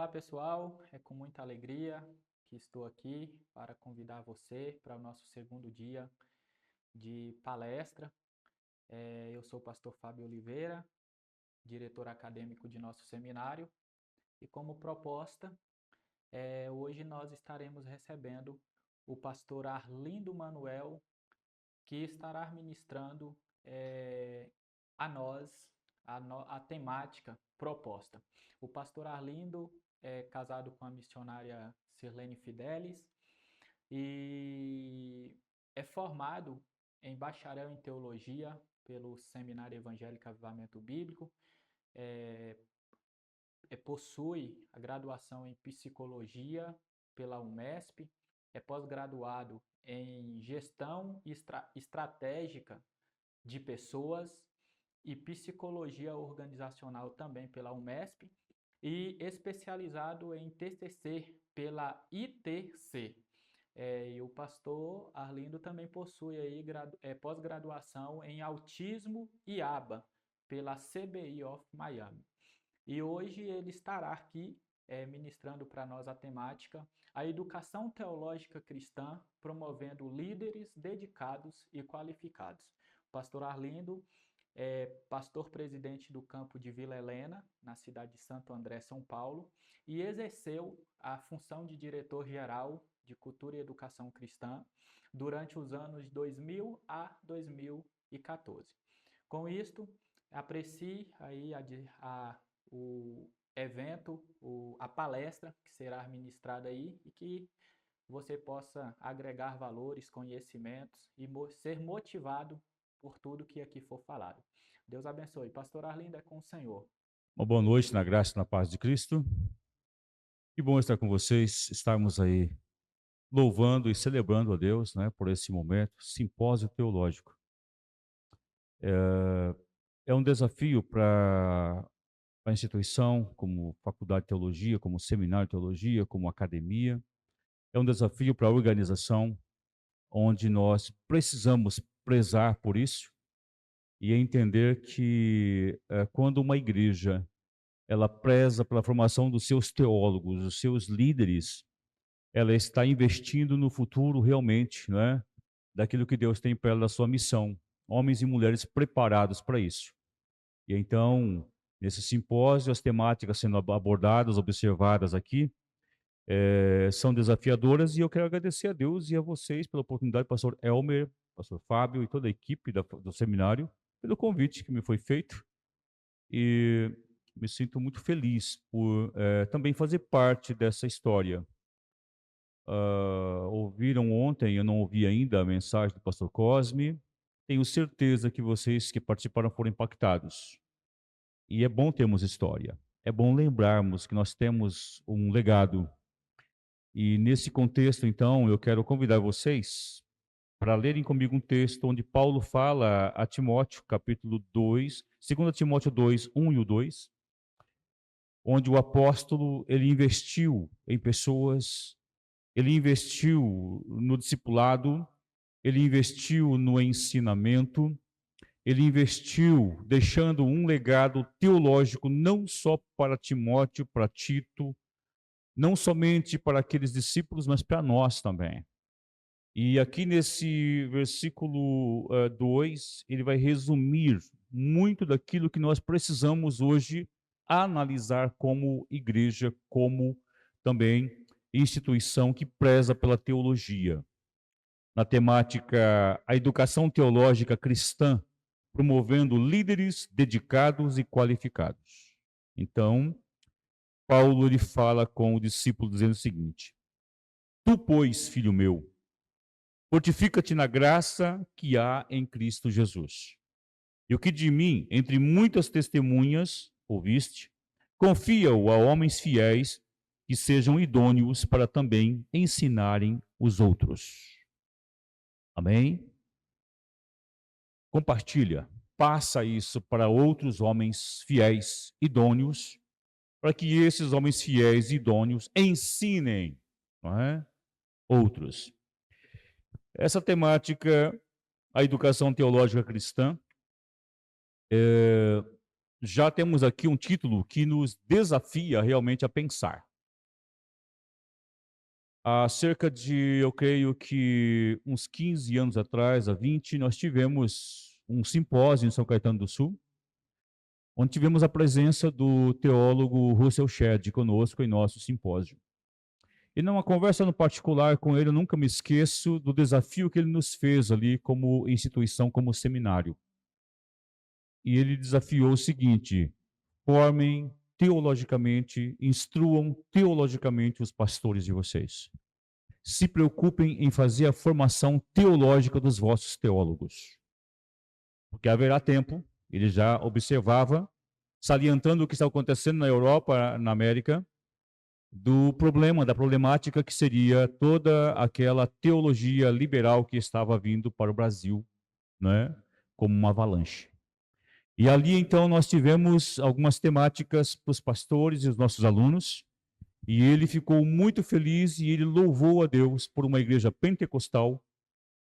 Olá, pessoal. É com muita alegria que estou aqui para convidar você para o nosso segundo dia de palestra. Eu sou o pastor Fábio Oliveira, diretor acadêmico de nosso seminário, e como proposta, hoje nós estaremos recebendo o pastor Arlindo Manuel, que estará ministrando a nós a temática proposta. O pastor Arlindo é casado com a missionária Sirlene Fidelis e é formado em bacharel em teologia pelo Seminário Evangélico Avivamento Bíblico, possui a graduação em psicologia pela UMESP, é pós-graduado em gestão estratégica de pessoas e psicologia organizacional também pela UMESP e especializado em TCC pela ITC. E o pastor Arlindo também possui aí pós-graduação em autismo e ABA pela CBI of Miami. E hoje ele estará aqui ministrando para nós a temática a educação teológica cristã, promovendo líderes dedicados e qualificados. O pastor Arlindo é pastor-presidente do campo de Vila Helena, na cidade de Santo André, São Paulo, e exerceu a função de diretor-geral de Cultura e Educação Cristã durante os anos de 2000 a 2014. Com isto, aprecie aí o evento, a palestra que será ministrada aí e que você possa agregar valores, conhecimentos e ser motivado por tudo que aqui for falado. Deus abençoe. Pastor Arlindo, é com o Senhor. Uma boa noite na graça e na paz de Cristo. Que bom estar com vocês, estarmos aí louvando e celebrando a Deus, né, por esse momento, simpósio teológico. É um desafio para a instituição, como faculdade de teologia, como seminário de teologia, como academia. É um desafio para a organização, onde nós precisamos prezar por isso e entender que quando uma igreja ela preza pela formação dos seus teólogos, dos seus líderes, ela está investindo no futuro realmente, não é? Daquilo que Deus tem para ela, da sua missão. Homens e mulheres preparados para isso. E então, nesse simpósio, as temáticas sendo abordadas, observadas aqui, são desafiadoras, e eu quero agradecer a Deus e a vocês pela oportunidade, pastor Elmer, pastor Fábio e toda a equipe do seminário, pelo convite que me foi feito. E me sinto muito feliz por também fazer parte dessa história. Ouviram ontem, eu não ouvi ainda a mensagem do pastor Cosme. Tenho certeza que vocês que participaram foram impactados. E é bom termos história. É bom lembrarmos que nós temos um legado. E nesse contexto, então, eu quero convidar vocês para lerem comigo um texto onde Paulo fala a Timóteo, capítulo 2, 2 Timóteo 2, 1 e o 2, onde o apóstolo ele investiu em pessoas, ele investiu no discipulado, ele investiu no ensinamento, ele investiu deixando um legado teológico não só para Timóteo, para Tito, não somente para aqueles discípulos, mas para nós também. E aqui nesse versículo 2, ele vai resumir muito daquilo que nós precisamos hoje analisar como igreja, como também instituição que preza pela teologia. Na temática, a educação teológica cristã, promovendo líderes dedicados e qualificados. Então, Paulo ele fala com o discípulo dizendo o seguinte: Tu, pois, filho meu, fortifica-te na graça que há em Cristo Jesus. E o que de mim, entre muitas testemunhas, ouviste, confia-o a homens fiéis que sejam idôneos para também ensinarem os outros. Amém? Compartilha, passa isso para outros homens fiéis, idôneos, para que esses homens fiéis e idôneos ensinem, não é? Outros. Essa temática, a educação teológica cristã, já temos aqui um título que nos desafia realmente a pensar. há cerca de, eu creio que uns 15 anos atrás, há 20, nós tivemos um simpósio em São Caetano do Sul, onde tivemos a presença do teólogo Russell Shedd conosco em nosso simpósio. E numa conversa no particular com ele, eu nunca me esqueço do desafio que ele nos fez ali como instituição, como seminário. E ele desafiou o seguinte: formem teologicamente, instruam teologicamente os pastores de vocês. Se preocupem em fazer a formação teológica dos vossos teólogos. Porque haverá tempo, ele já observava, salientando o que está acontecendo na Europa, na América, do problema, da problemática que seria toda aquela teologia liberal que estava vindo para o Brasil, né, como uma avalanche. E ali, então, nós tivemos algumas temáticas para os pastores e os nossos alunos, e ele ficou muito feliz e ele louvou a Deus por uma igreja pentecostal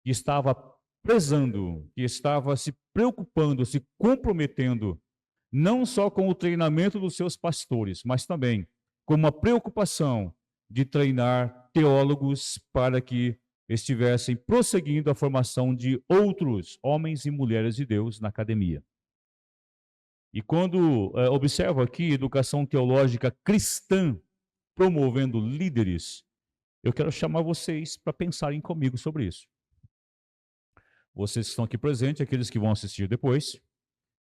que estava prezando, que estava se preocupando, se comprometendo, não só com o treinamento dos seus pastores, mas também com uma preocupação de treinar teólogos para que estivessem prosseguindo a formação de outros homens e mulheres de Deus na academia. E quando observo aqui educação teológica cristã promovendo líderes, eu quero chamar vocês para pensarem comigo sobre isso. Vocês que estão aqui presentes, aqueles que vão assistir depois,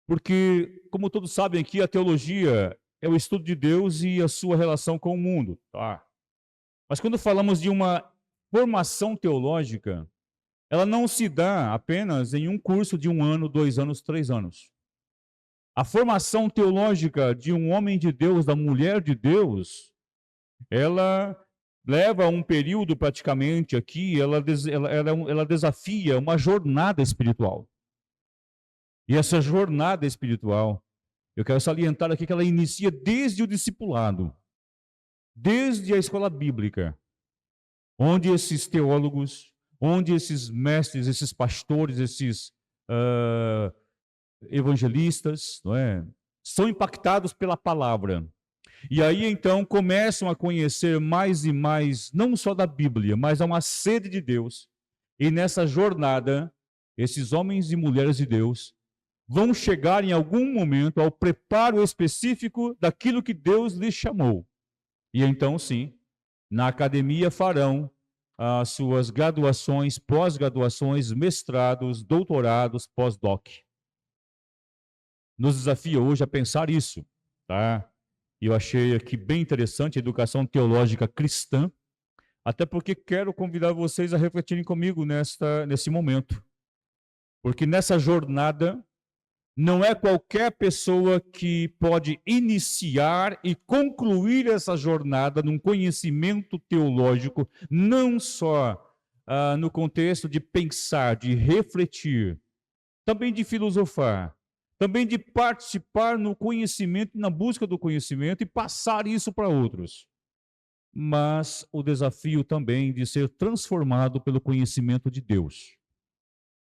porque, como todos sabem aqui, a teologia é o estudo de Deus e a sua relação com o mundo. Tá? Mas quando falamos de uma formação teológica, ela não se dá apenas em um curso de 1 ano, 2 anos, 3 anos. A formação teológica de um homem de Deus, da mulher de Deus, ela leva um período praticamente aqui, ela desafia uma jornada espiritual. E essa jornada espiritual, eu quero salientar aqui que ela inicia desde o discipulado, desde a escola bíblica, onde esses teólogos, onde esses mestres, esses pastores, esses evangelistas, não é, são impactados pela palavra. E aí, então, começam a conhecer mais e mais, não só da Bíblia, mas há uma sede de Deus. E nessa jornada, esses homens e mulheres de Deus vão chegar em algum momento ao preparo específico daquilo que Deus lhes chamou. E então, sim, na academia farão as suas graduações, pós-graduações, mestrados, doutorados, pós-doc. Nos desafia hoje a pensar isso, tá? E eu achei aqui bem interessante a educação teológica cristã, até porque quero convidar vocês a refletirem comigo nesse momento. Porque nessa jornada, não é qualquer pessoa que pode iniciar e concluir essa jornada num conhecimento teológico, não só no contexto de pensar, de refletir, também de filosofar, também de participar no conhecimento, na busca do conhecimento e passar isso para outros. Mas o desafio também de ser transformado pelo conhecimento de Deus.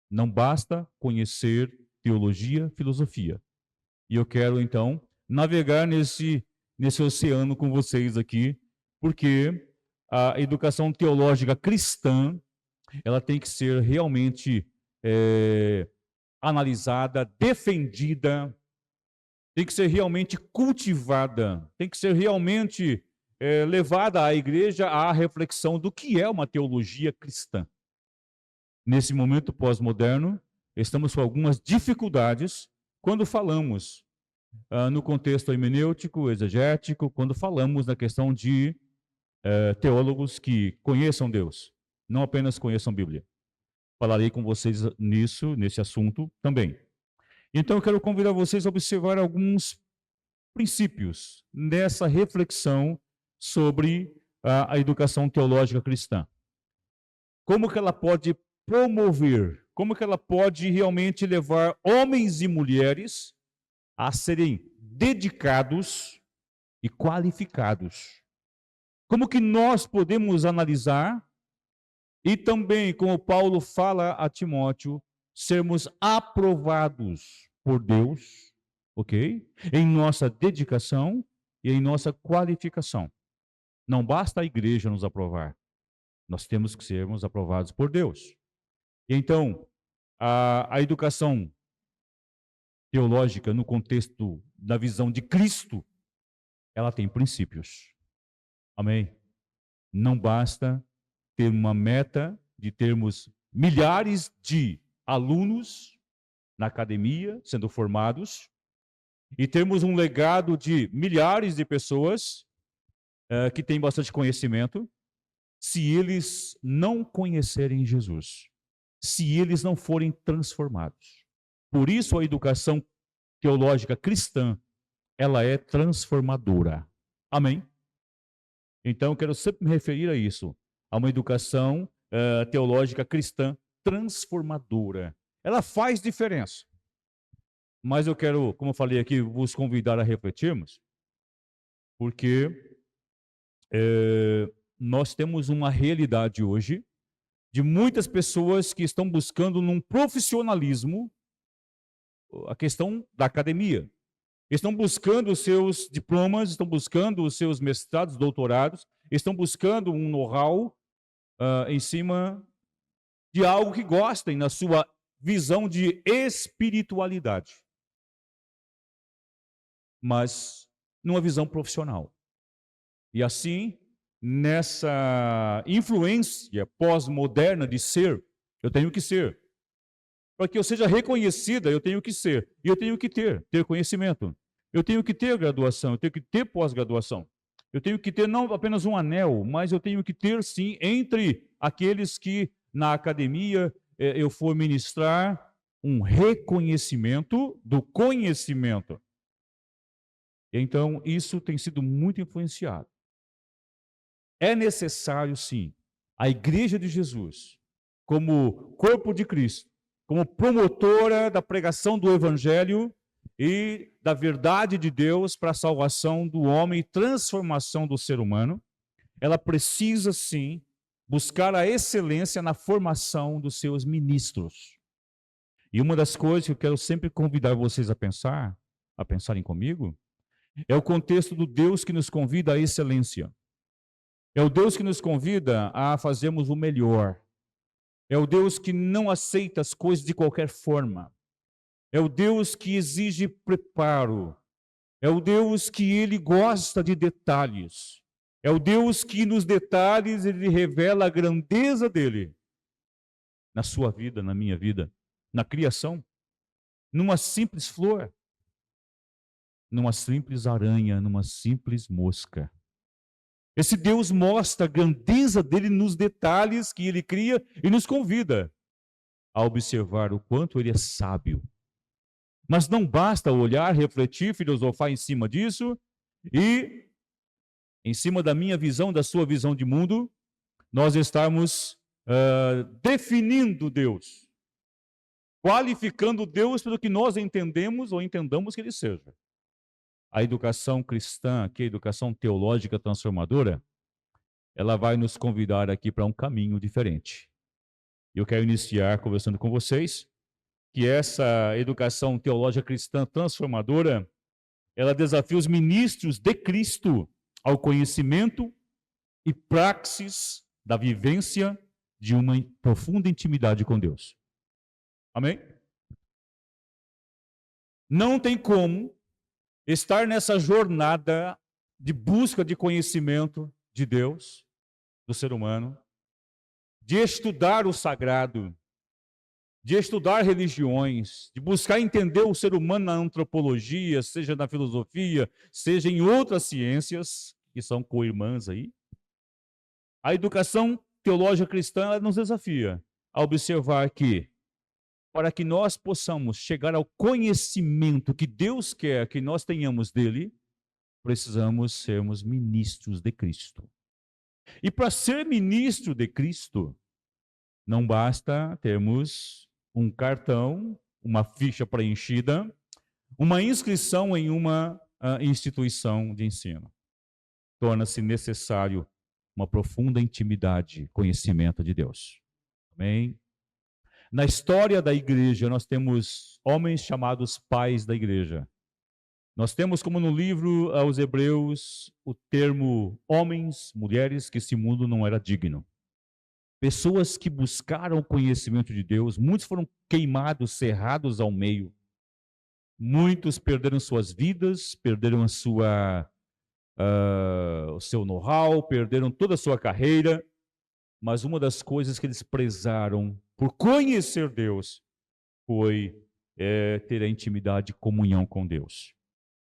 Não basta conhecer teologia, filosofia. E eu quero, então, navegar nesse oceano com vocês aqui, porque a educação teológica cristã, ela tem que ser realmente analisada, defendida, tem que ser realmente cultivada, tem que ser realmente levada à igreja à reflexão do que é uma teologia cristã. Nesse momento pós-moderno, estamos com algumas dificuldades quando falamos no contexto hermenêutico, exegético, quando falamos na questão de teólogos que conheçam Deus, não apenas conheçam Bíblia. Falarei com vocês nesse assunto também. Então, eu quero convidar vocês a observar alguns princípios nessa reflexão sobre a educação teológica cristã. Como que ela pode promover, como que ela pode realmente levar homens e mulheres a serem dedicados e qualificados. Como que nós podemos analisar e também, como Paulo fala a Timóteo, sermos aprovados por Deus, ok? Em nossa dedicação e em nossa qualificação. Não basta a igreja nos aprovar. Nós temos que sermos aprovados por Deus. Então, a educação teológica, no contexto da visão de Cristo, ela tem princípios. Amém? Não basta ter uma meta de termos milhares de alunos na academia sendo formados e termos um legado de milhares de pessoas que têm bastante conhecimento, se eles não conhecerem Jesus, se eles não forem transformados. Por isso a educação teológica cristã, ela é transformadora. Amém? Então eu quero sempre me referir a isso, a uma educação teológica cristã transformadora. Ela faz diferença. Mas eu quero, como eu falei aqui, vos convidar a refletirmos, porque nós temos uma realidade hoje de muitas pessoas que estão buscando num profissionalismo a questão da academia. Estão buscando os seus diplomas, estão buscando os seus mestrados, doutorados, estão buscando um know-how em cima de algo que gostem na sua visão de espiritualidade, mas numa visão profissional. E assim, nessa influência pós-moderna de ser, eu tenho que ser. Para que eu seja reconhecida, eu tenho que ser. E eu tenho que ter conhecimento. Eu tenho que ter graduação, eu tenho que ter pós-graduação. Eu tenho que ter não apenas um anel, mas eu tenho que ter, sim, entre aqueles que na academia eu for ministrar um reconhecimento do conhecimento. Então, isso tem sido muito influenciado. É necessário, sim, a Igreja de Jesus, como corpo de Cristo, como promotora da pregação do Evangelho e da verdade de Deus para a salvação do homem e transformação do ser humano, ela precisa, sim, buscar a excelência na formação dos seus ministros. E uma das coisas que eu quero sempre convidar vocês a pensarem comigo, é o contexto do Deus que nos convida à excelência. É o Deus que nos convida a fazermos o melhor. É o Deus que não aceita as coisas de qualquer forma. É o Deus que exige preparo. É o Deus que ele gosta de detalhes. É o Deus que nos detalhes ele revela a grandeza dele na sua vida, na minha vida, na criação, numa simples flor, numa simples aranha, numa simples mosca. Esse Deus mostra a grandeza dele nos detalhes que ele cria e nos convida a observar o quanto ele é sábio. Mas não basta olhar, refletir, filosofar em cima disso e, em cima da minha visão, da sua visão de mundo, nós estarmos definindo Deus, qualificando Deus pelo que nós entendemos ou entendamos que ele seja. A educação cristã, que é a educação teológica transformadora, ela vai nos convidar aqui para um caminho diferente. Eu quero iniciar conversando com vocês que essa educação teológica cristã transformadora, ela desafia os ministros de Cristo ao conhecimento e praxis da vivência de uma profunda intimidade com Deus. Amém? Não tem como estar nessa jornada de busca de conhecimento de Deus, do ser humano, de estudar o sagrado, de estudar religiões, de buscar entender o ser humano na antropologia, seja na filosofia, seja em outras ciências, que são co-irmãs aí. A educação teológica cristã ela nos desafia a observar que, para que nós possamos chegar ao conhecimento que Deus quer que nós tenhamos dele, precisamos sermos ministros de Cristo. E para ser ministro de Cristo, não basta termos um cartão, uma ficha preenchida, uma inscrição em uma instituição de ensino. Torna-se necessário uma profunda intimidade, conhecimento de Deus. Amém? Na história da igreja, nós temos homens chamados pais da igreja. Nós temos, como no livro aos Hebreus, o termo homens, mulheres, que esse mundo não era digno. pessoas que buscaram o conhecimento de Deus, muitos foram queimados, cerrados ao meio. Muitos perderam suas vidas, perderam o seu know-how, perderam toda a sua carreira, mas uma das coisas que eles prezaram por conhecer Deus foi ter a intimidade e comunhão com Deus.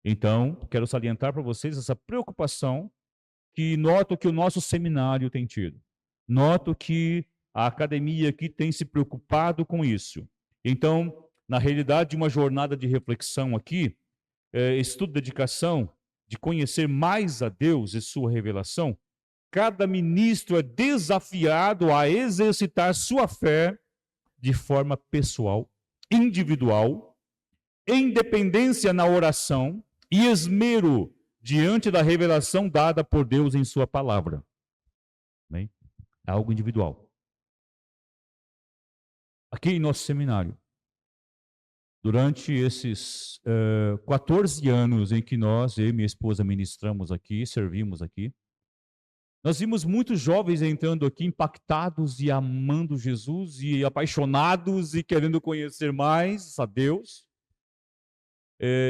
Então, quero salientar para vocês essa preocupação que noto que o nosso seminário tem tido. Noto que a academia aqui tem se preocupado com isso. Então, na realidade, uma jornada de reflexão aqui, estudo, dedicação, de conhecer mais a Deus e sua revelação, cada ministro é desafiado a exercitar sua fé de forma pessoal, individual, em dependência na oração e esmero diante da revelação dada por Deus em sua palavra. Bem, é algo individual. Aqui em nosso seminário, durante esses 14 anos em que nós, eu e minha esposa, ministramos aqui, servimos aqui, nós vimos muitos jovens entrando aqui impactados e amando Jesus e apaixonados e querendo conhecer mais a Deus.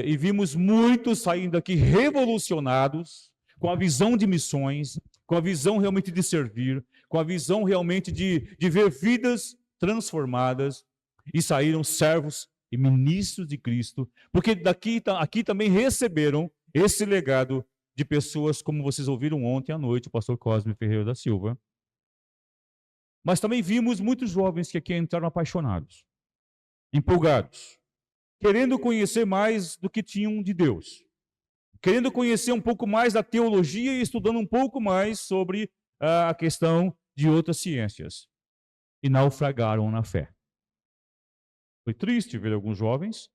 E vimos muitos saindo aqui revolucionados, com a visão de missões, com a visão realmente de servir, com a visão realmente de ver vidas transformadas, e saíram servos e ministros de Cristo, porque aqui também receberam esse legado de pessoas como vocês ouviram ontem à noite, o pastor Cosme Ferreira da Silva. Mas também vimos muitos jovens que aqui entraram apaixonados, empolgados, querendo conhecer mais do que tinham de Deus, querendo conhecer um pouco mais da teologia e estudando um pouco mais sobre a questão de outras ciências. E naufragaram na fé. Foi triste ver alguns jovens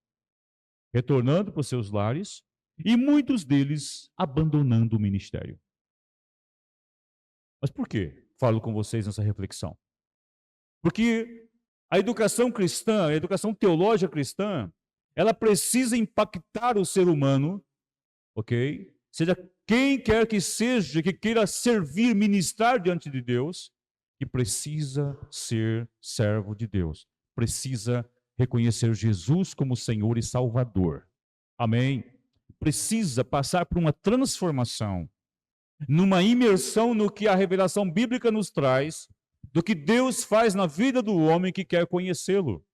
retornando para os seus lares e muitos deles abandonando o ministério. Mas por quê? Falo com vocês nessa reflexão. Porque a educação cristã, a educação teológica cristã, ela precisa impactar o ser humano, ok? Seja quem quer que seja, que queira servir, ministrar diante de Deus, que precisa ser servo de Deus. Precisa reconhecer Jesus como Senhor e Salvador. Amém? Precisa passar por uma transformação, numa imersão no que a revelação bíblica nos traz, do que Deus faz na vida do homem que quer conhecê-lo.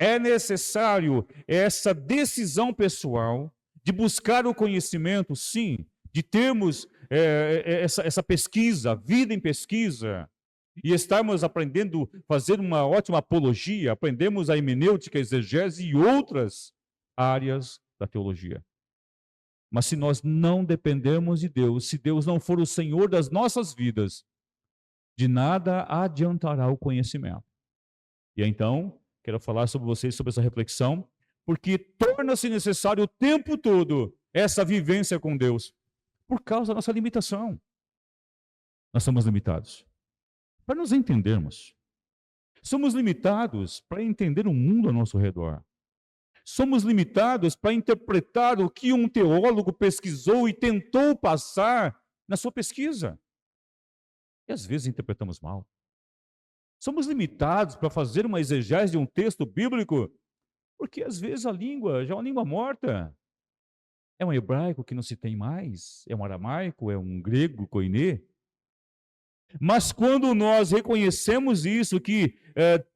É necessário essa decisão pessoal de buscar o conhecimento, sim, de termos essa pesquisa, vida em pesquisa, e estarmos aprendendo, fazer uma ótima apologia, aprendemos a hermenêutica, a exegese e outras áreas da teologia. Mas se nós não dependermos de Deus, se Deus não for o Senhor das nossas vidas, de nada adiantará o conhecimento. E então, quero falar sobre vocês sobre essa reflexão, porque torna-se necessário o tempo todo essa vivência com Deus, por causa da nossa limitação. Nós somos limitados. Para nos entendermos, somos limitados para entender o mundo ao nosso redor. Somos limitados para interpretar o que um teólogo pesquisou e tentou passar na sua pesquisa. E às vezes interpretamos mal. Somos limitados para fazer uma exegese de um texto bíblico, porque às vezes a língua já é uma língua morta. É um hebraico que não se tem mais, é um aramaico, é um grego, koiné. Mas quando nós reconhecemos isso, que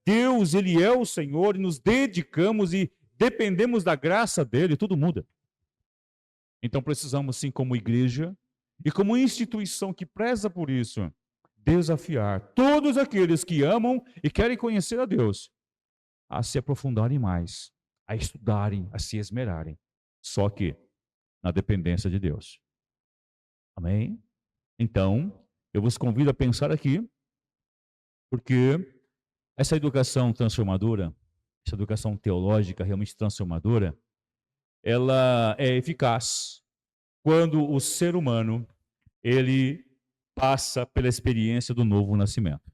Deus, Ele é o Senhor, e nos dedicamos e dependemos da graça dEle, tudo muda. Então precisamos, sim, como igreja e como instituição que preza por isso, desafiar todos aqueles que amam e querem conhecer a Deus a se aprofundarem mais, a estudarem, a se esmerarem, só que na dependência de Deus. Amém? Então, eu vos convido a pensar aqui, porque essa educação transformadora, essa educação teológica realmente transformadora, ela é eficaz quando o ser humano, ele passa pela experiência do novo nascimento.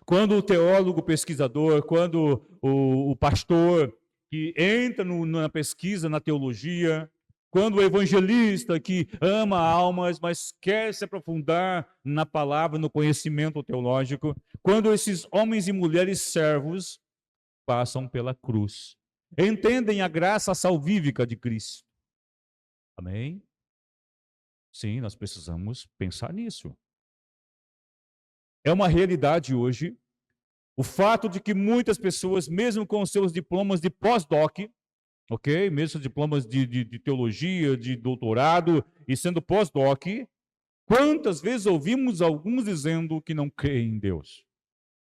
Quando o teólogo, pesquisador, quando o pastor que entra na pesquisa, na teologia, quando o evangelista que ama almas, mas quer se aprofundar na palavra, no conhecimento teológico, quando esses homens e mulheres servos passam pela cruz, entendem a graça salvífica de Cristo. Amém? Sim, nós precisamos pensar nisso. É uma realidade hoje o fato de que muitas pessoas, mesmo com seus diplomas de pós-doc, ok? Mesmo diplomas de teologia, de doutorado e sendo pós-doc, quantas vezes ouvimos alguns dizendo que não creem em Deus?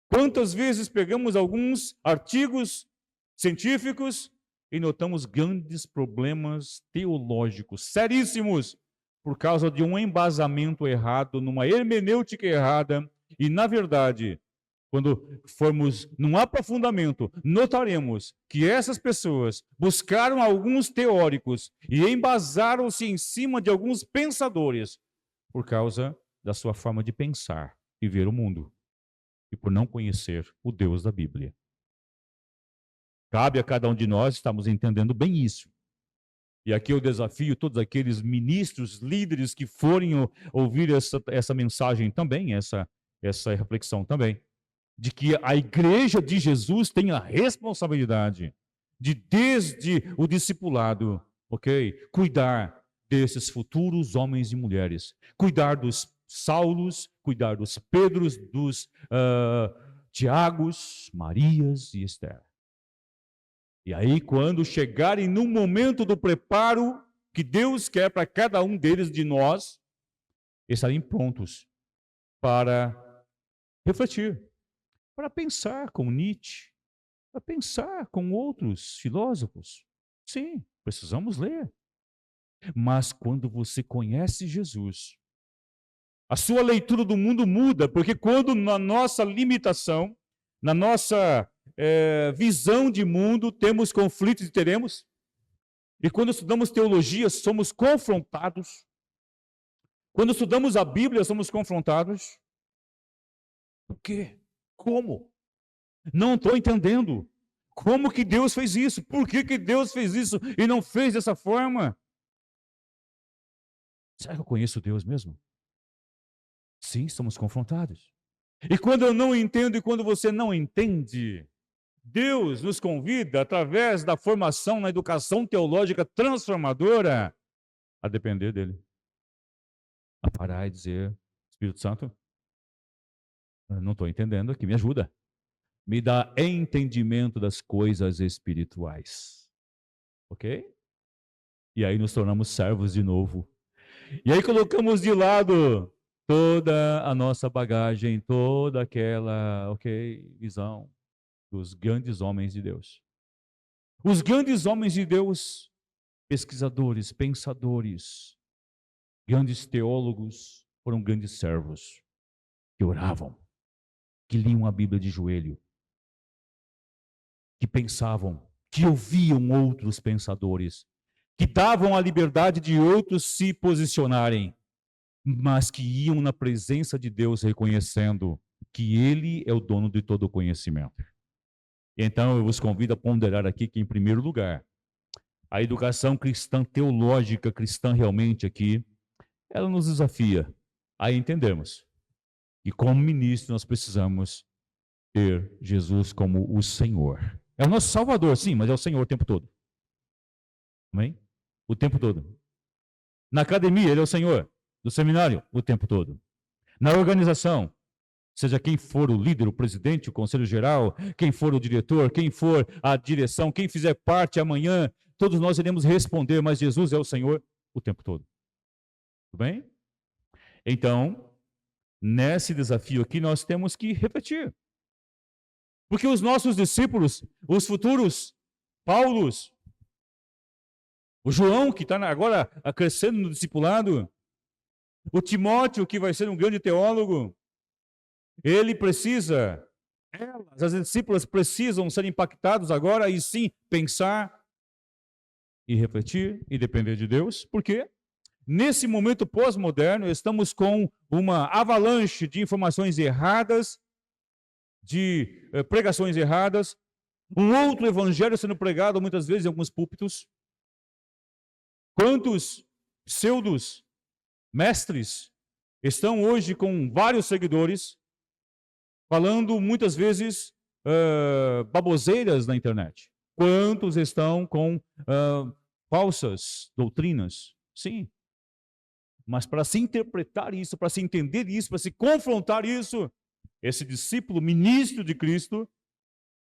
Quantas vezes pegamos alguns artigos científicos e notamos grandes problemas teológicos seríssimos por causa de um embasamento errado, numa hermenêutica errada e, na verdade, quando formos num aprofundamento, notaremos que essas pessoas buscaram alguns teóricos e embasaram-se em cima de alguns pensadores por causa da sua forma de pensar e ver o mundo e por não conhecer o Deus da Bíblia. Cabe a cada um de nós estarmos entendendo bem isso. E aqui eu desafio todos aqueles ministros, líderes que forem ouvir essa mensagem também, essa reflexão também, de que a igreja de Jesus tem a responsabilidade de, desde o discipulado, ok? Cuidar desses futuros homens e mulheres. Cuidar dos Saulos, cuidar dos Pedros, dos Tiagos, Marias e Esther. E aí, quando chegarem no momento do preparo que Deus quer para cada um deles de nós, estarem prontos para refletir, para pensar com Nietzsche, para pensar com outros filósofos. Sim, precisamos ler. Mas quando você conhece Jesus, a sua leitura do mundo muda, porque quando na nossa limitação, na nossa visão de mundo, temos conflitos e teremos, e quando estudamos teologia, somos confrontados. Quando estudamos a Bíblia, somos confrontados. Por quê? Como? Não estou entendendo. Como que Deus fez isso? Por que Deus fez isso e não fez dessa forma? Será que eu conheço Deus mesmo? Sim, somos confrontados. E quando eu não entendo e quando você não entende, Deus nos convida, através da formação na educação teológica transformadora, a depender dele. A parar e dizer, Espírito Santo, eu não estou entendendo aqui, me ajuda. Me dá entendimento das coisas espirituais. Ok? E aí nos tornamos servos de novo. E aí colocamos de lado toda a nossa bagagem, toda aquela, visão dos grandes homens de Deus. Os grandes homens de Deus, pesquisadores, pensadores, grandes teólogos, foram grandes servos que oravam, que liam a Bíblia de joelho, que pensavam, que ouviam outros pensadores, que davam a liberdade de outros se posicionarem, mas que iam na presença de Deus reconhecendo que Ele é o dono de todo o conhecimento. Então eu vos convido a ponderar aqui que, em primeiro lugar, a educação cristã teológica, cristã realmente aqui, ela nos desafia a entendermos que, como ministro, nós precisamos ter Jesus como o Senhor. É o nosso Salvador, sim, mas é o Senhor o tempo todo. Amém? O tempo todo. Na academia, Ele é o Senhor. No seminário, o tempo todo. Na organização, seja quem for o líder, o presidente, o conselho geral, quem for o diretor, quem for a direção, quem fizer parte amanhã, todos nós iremos responder, mas Jesus é o Senhor o tempo todo. Tudo bem? Então, nesse desafio aqui, nós temos que refletir. Porque os nossos discípulos, os futuros Paulos, o João, que está agora crescendo no discipulado, o Timóteo, que vai ser um grande teólogo, ele precisa, as discípulas precisam ser impactados agora e sim pensar e refletir e depender de Deus. Por quê? Nesse momento pós-moderno, estamos com uma avalanche de informações erradas, de pregações erradas, um outro evangelho sendo pregado muitas vezes em alguns púlpitos. Quantos pseudos mestres estão hoje com vários seguidores, falando muitas vezes baboseiras na internet? Quantos estão com falsas doutrinas? Sim. Mas para se interpretar isso, para se entender isso, para se confrontar isso, esse discípulo, ministro de Cristo,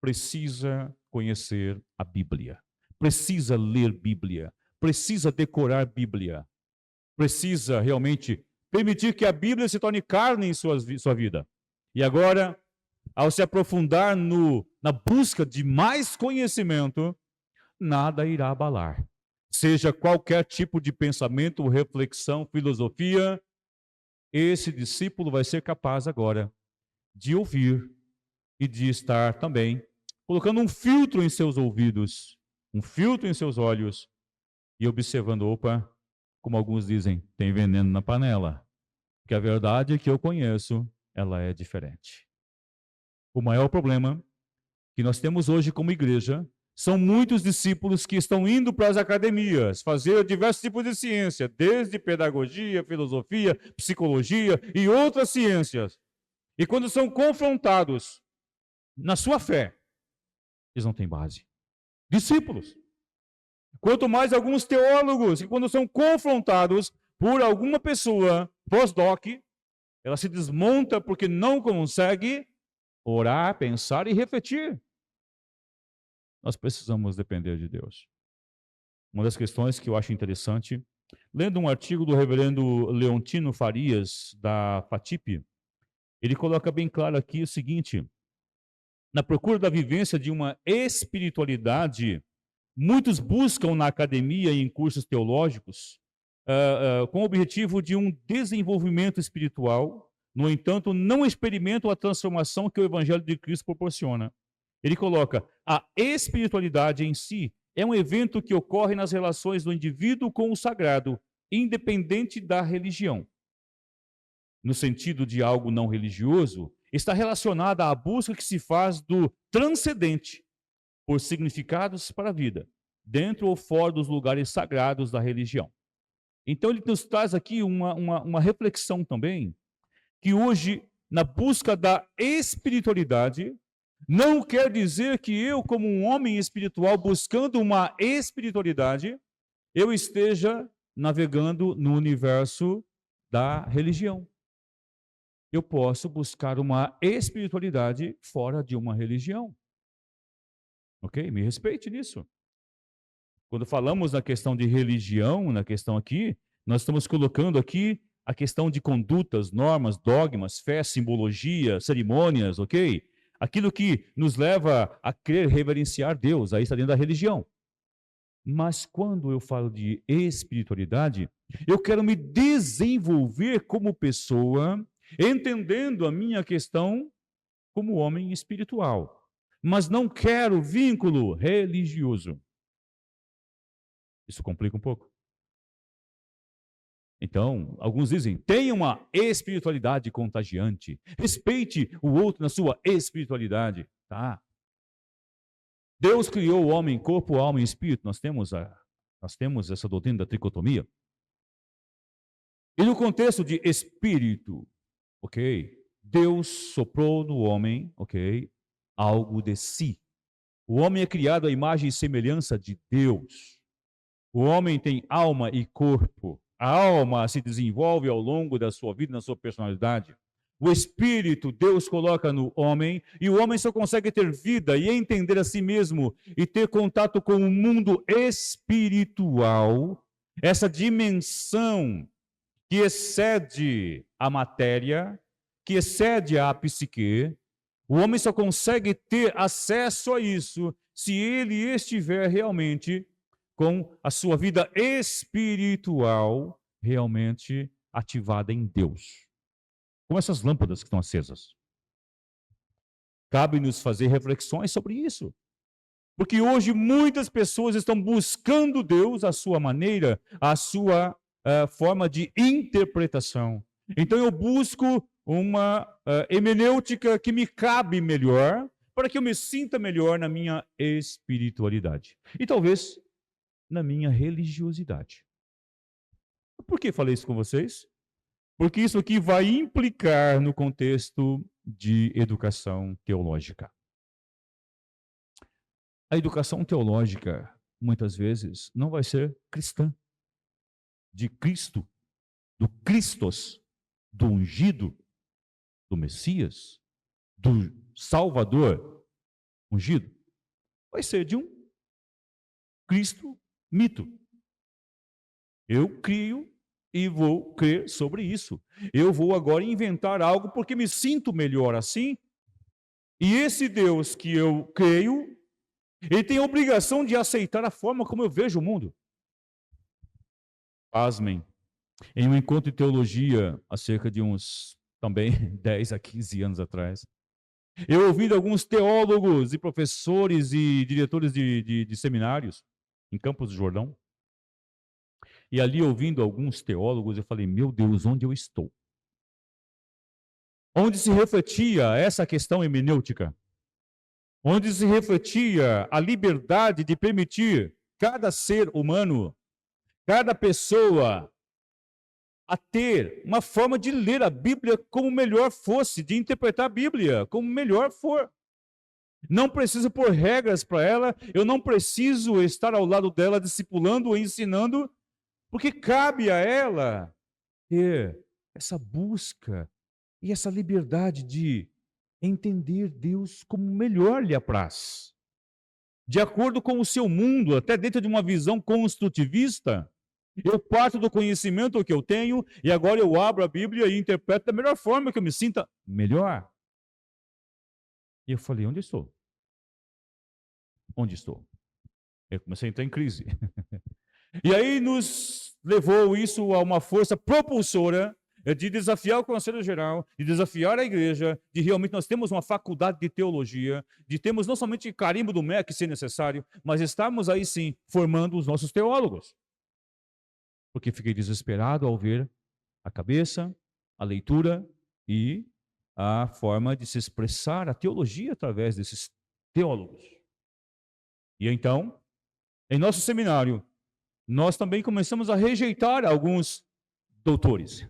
precisa conhecer a Bíblia, precisa ler Bíblia, precisa decorar Bíblia, precisa realmente permitir que a Bíblia se torne carne em sua vida. E agora, ao se aprofundar na busca de mais conhecimento, nada irá abalar. Seja qualquer tipo de pensamento, reflexão, filosofia, esse discípulo vai ser capaz agora de ouvir e de estar também colocando um filtro em seus ouvidos, um filtro em seus olhos e observando, opa, como alguns dizem, tem veneno na panela. Porque a verdade que eu conheço, ela é diferente. O maior problema que nós temos hoje como igreja são muitos discípulos que estão indo para as academias fazer diversos tipos de ciência, desde pedagogia, filosofia, psicologia e outras ciências. E quando são confrontados na sua fé, eles não têm base. Discípulos. Quanto mais alguns teólogos, que quando são confrontados por alguma pessoa pós-doc, ela se desmonta porque não consegue orar, pensar e refletir. Nós precisamos depender de Deus. Uma das questões que eu acho interessante, lendo um artigo do reverendo Leontino Farias, da FATIP, ele coloca bem claro aqui o seguinte: na procura da vivência de uma espiritualidade, muitos buscam na academia e em cursos teológicos com o objetivo de um desenvolvimento espiritual, no entanto, não experimentam a transformação que o Evangelho de Cristo proporciona. Ele coloca, a espiritualidade em si é um evento que ocorre nas relações do indivíduo com o sagrado, independente da religião. No sentido de algo não religioso, está relacionada à busca que se faz do transcendente, por significados para a vida, dentro ou fora dos lugares sagrados da religião. Então ele nos traz aqui uma reflexão também, que hoje, na busca da espiritualidade, não quer dizer que eu, como um homem espiritual, buscando uma espiritualidade, eu esteja navegando no universo da religião. Eu posso buscar uma espiritualidade fora de uma religião. Ok? Me respeite nisso. Quando falamos na questão de religião, na questão aqui, nós estamos colocando aqui a questão de condutas, normas, dogmas, fé, simbologia, cerimônias, ok? Aquilo que nos leva a crer, reverenciar Deus, aí está dentro da religião. Mas quando eu falo de espiritualidade, eu quero me desenvolver como pessoa, entendendo a minha questão como homem espiritual. Mas não quero vínculo religioso. Isso complica um pouco. Então, alguns dizem, tenha uma espiritualidade contagiante. Respeite o outro na sua espiritualidade. Tá? Deus criou o homem, corpo, alma e espírito. Nós temos essa doutrina da tricotomia. E no contexto de espírito, ok? Deus soprou no homem, ok? Algo de si. O homem é criado à imagem e semelhança de Deus. O homem tem alma e corpo. A alma se desenvolve ao longo da sua vida, na sua personalidade. O espírito, Deus coloca no homem, e o homem só consegue ter vida e entender a si mesmo e ter contato com o mundo espiritual, essa dimensão que excede a matéria, que excede a psique. O homem só consegue ter acesso a isso se ele estiver realmente com a sua vida espiritual realmente ativada em Deus. Como essas lâmpadas que estão acesas. Cabe-nos fazer reflexões sobre isso. Porque hoje muitas pessoas estão buscando Deus à sua maneira, à sua forma de interpretação. Então eu busco uma hermenêutica que me cabe melhor, para que eu me sinta melhor na minha espiritualidade. E talvez na minha religiosidade. Por que falei isso com vocês? Porque isso aqui vai implicar no contexto de educação teológica. A educação teológica, muitas vezes, não vai ser cristã, de Cristo, do Christos, do ungido, do Messias, do Salvador ungido. Vai ser de um Cristo mito. Eu crio e vou crer sobre isso. Eu vou agora inventar algo porque me sinto melhor assim. E esse Deus que eu creio, ele tem a obrigação de aceitar a forma como eu vejo o mundo. Pasmem. Em um encontro de teologia, há cerca de uns, também, 10 a 15 anos atrás, eu ouvi de alguns teólogos e professores e diretores de seminários em Campos do Jordão. E ali, ouvindo alguns teólogos, eu falei, meu Deus, onde eu estou? Onde se refletia essa questão hermenêutica? Onde se refletia a liberdade de permitir cada ser humano, cada pessoa, a ter uma forma de ler a Bíblia como melhor fosse, de interpretar a Bíblia como melhor for. Não preciso pôr regras para ela, eu não preciso estar ao lado dela discipulando ou ensinando, porque cabe a ela ter essa busca e essa liberdade de entender Deus como melhor lhe apraz. De acordo com o seu mundo, até dentro de uma visão construtivista, eu parto do conhecimento que eu tenho e agora eu abro a Bíblia e interpreto da melhor forma que eu me sinta melhor. E eu falei, onde estou? Onde estou? Eu comecei a entrar em crise. E aí nos levou isso a uma força propulsora de desafiar o Conselho Geral, de desafiar a igreja, de realmente nós temos uma faculdade de teologia, de termos não somente carimbo do MEC, se necessário, mas estamos aí sim formando os nossos teólogos. Porque fiquei desesperado ao ver a cabeça, a leitura e a forma de se expressar a teologia através desses teólogos. E então, em nosso seminário, nós também começamos a rejeitar alguns doutores.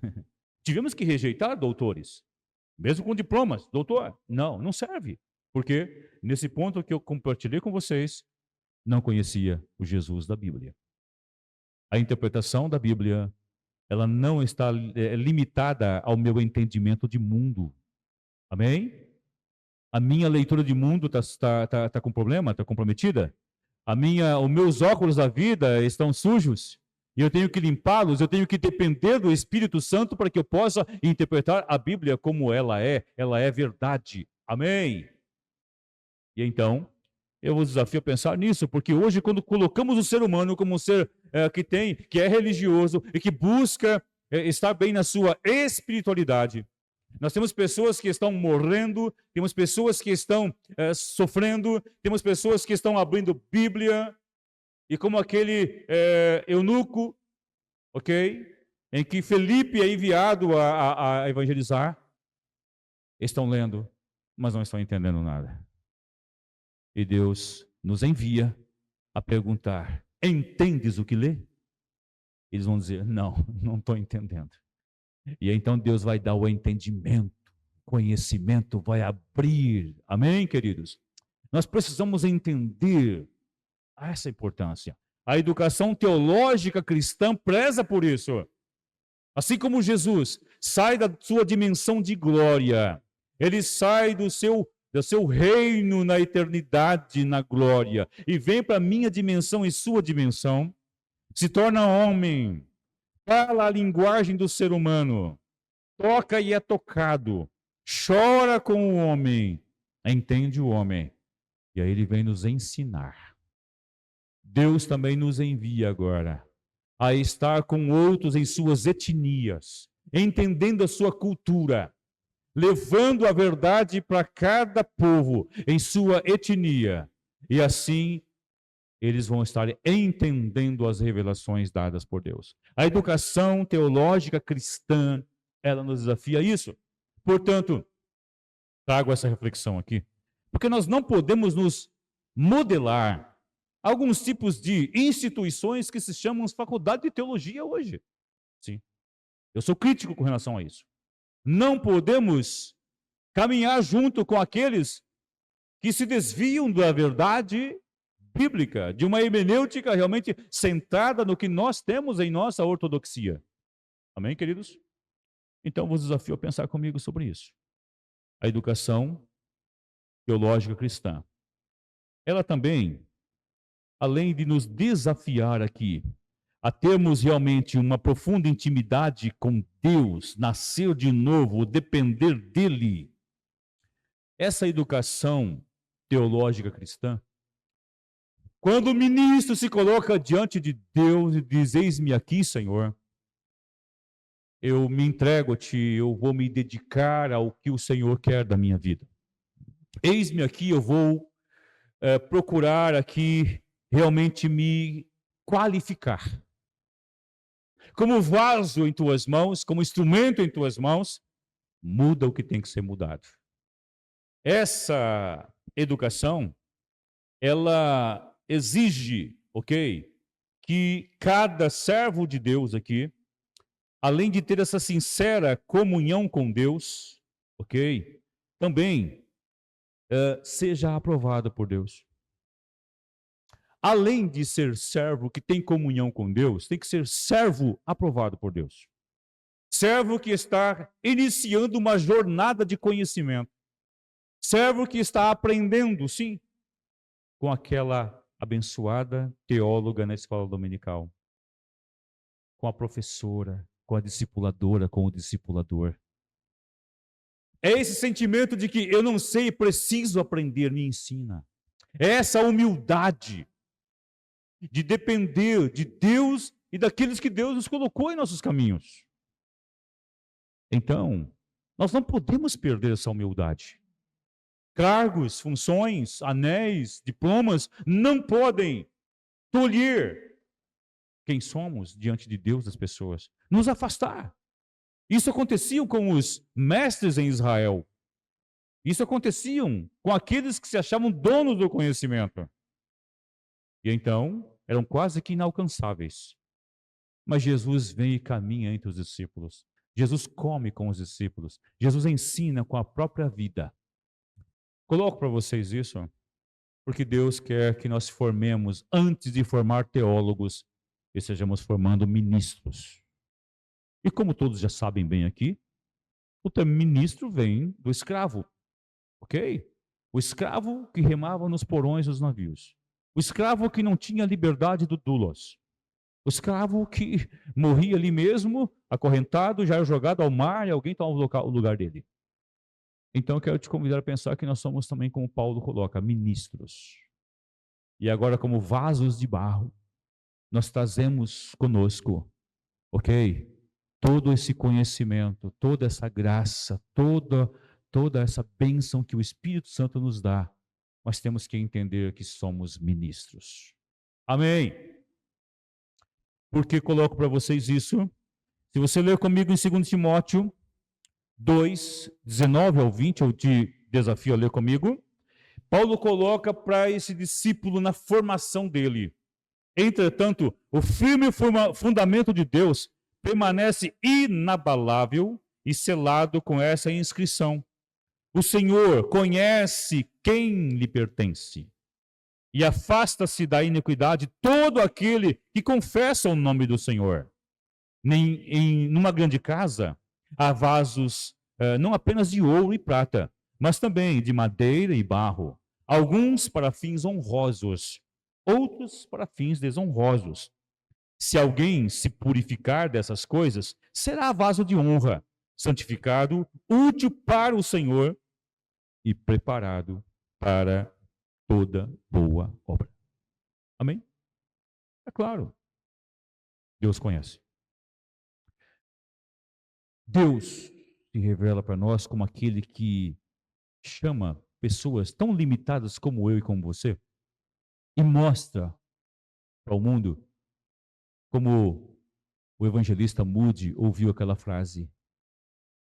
Tivemos que rejeitar doutores, mesmo com diplomas. Doutor, não serve. Porque nesse ponto que eu compartilhei com vocês, não conhecia o Jesus da Bíblia. A interpretação da Bíblia, ela não está limitada ao meu entendimento de mundo. Amém? A minha leitura de mundo está com problema? Está comprometida? Os meus óculos da vida estão sujos? E eu tenho que limpá-los? Eu tenho que depender do Espírito Santo para que eu possa interpretar a Bíblia como ela é. Ela é verdade. Amém? E então, eu vos desafio a pensar nisso, porque hoje, quando colocamos o ser humano como um ser que é religioso e que busca estar bem na sua espiritualidade, nós temos pessoas que estão morrendo, temos pessoas que estão sofrendo, temos pessoas que estão abrindo Bíblia, e como aquele eunuco, ok? Em que Felipe é enviado a evangelizar, estão lendo, mas não estão entendendo nada. E Deus nos envia a perguntar, entendes o que lê? Eles vão dizer, não estou entendendo. E então Deus vai dar o entendimento, conhecimento vai abrir. Amém, queridos? Nós precisamos entender essa importância. A educação teológica cristã preza por isso. Assim como Jesus sai da sua dimensão de glória, ele sai do seu reino na eternidade, na glória, e vem para a minha dimensão e sua dimensão, se torna homem, fala a linguagem do ser humano, toca e é tocado, chora com o homem, entende o homem, e aí ele vem nos ensinar. Deus também nos envia agora a estar com outros em suas etnias, entendendo a sua cultura, levando a verdade para cada povo em sua etnia, e assim eles vão estar entendendo as revelações dadas por Deus. A educação teológica cristã, ela nos desafia a isso. Portanto, trago essa reflexão aqui, porque nós não podemos nos modelar alguns tipos de instituições que se chamam faculdade de teologia hoje. Eu sou crítico com relação a isso. Não podemos caminhar junto com aqueles que se desviam da verdade bíblica, de uma hermenêutica realmente centrada no que nós temos em nossa ortodoxia. Amém, queridos? Então, vos desafio a pensar comigo sobre isso. A educação teológica cristã. Ela também, além de nos desafiar aqui a termos realmente uma profunda intimidade com Deus, nascer de novo, depender dele, essa educação teológica cristã, quando o ministro se coloca diante de Deus e diz: eis-me aqui, Senhor, eu me entrego a ti, eu vou me dedicar ao que o Senhor quer da minha vida. Eis-me aqui, eu vou procurar aqui realmente me qualificar. Como vaso em tuas mãos, como instrumento em tuas mãos, muda o que tem que ser mudado. Essa educação, ela exige, ok, que cada servo de Deus aqui, além de ter essa sincera comunhão com Deus, ok, também seja aprovado por Deus. Além de ser servo que tem comunhão com Deus, tem que ser servo aprovado por Deus. Servo que está iniciando uma jornada de conhecimento. Servo que está aprendendo, sim, com aquela abençoada teóloga na escola dominical, com a professora, com a discipuladora, com o discipulador. É esse sentimento de que eu não sei, preciso aprender, me ensina. É essa humildade de depender de Deus e daqueles que Deus nos colocou em nossos caminhos. Então, nós não podemos perder essa humildade. Cargos, funções, anéis, diplomas não podem tolher quem somos diante de Deus das pessoas, nos afastar. Isso acontecia com os mestres em Israel. Isso acontecia com aqueles que se achavam donos do conhecimento. E então, eram quase que inalcançáveis. Mas Jesus vem e caminha entre os discípulos. Jesus come com os discípulos. Jesus ensina com a própria vida. Coloco para vocês isso, porque Deus quer que nós formemos, antes de formar teólogos, e sejamos formando ministros. E como todos já sabem bem aqui, o termo ministro vem do escravo, ok? O escravo que remava nos porões dos navios. O escravo que não tinha liberdade do doulos. O escravo que morria ali mesmo, acorrentado, já era jogado ao mar e alguém tomava o lugar dele. Então eu quero te convidar a pensar que nós somos também, como Paulo coloca, ministros. E agora, como vasos de barro, nós trazemos conosco, ok? Todo esse conhecimento, toda essa graça, toda essa bênção que o Espírito Santo nos dá, nós temos que entender que somos ministros. Amém? Por que coloco para vocês isso? Se você ler comigo em 2 Timóteo 2, 19 ao 20, eu te desafio a ler comigo. Paulo coloca para esse discípulo na formação dele. Entretanto, o firme fundamento de Deus permanece inabalável e selado com essa inscrição: o Senhor conhece quem lhe pertence e afasta-se da iniquidade todo aquele que confessa o nome do Senhor. Numa grande casa há vasos não apenas de ouro e prata, mas também de madeira e barro, alguns para fins honrosos, outros para fins desonrosos. Se alguém se purificar dessas coisas, será vaso de honra, santificado, útil para o Senhor e preparado para toda boa obra. Amém? É claro. Deus conhece. Deus se revela para nós como aquele que chama pessoas tão limitadas como eu e como você e mostra para o mundo como o evangelista Moody ouviu aquela frase: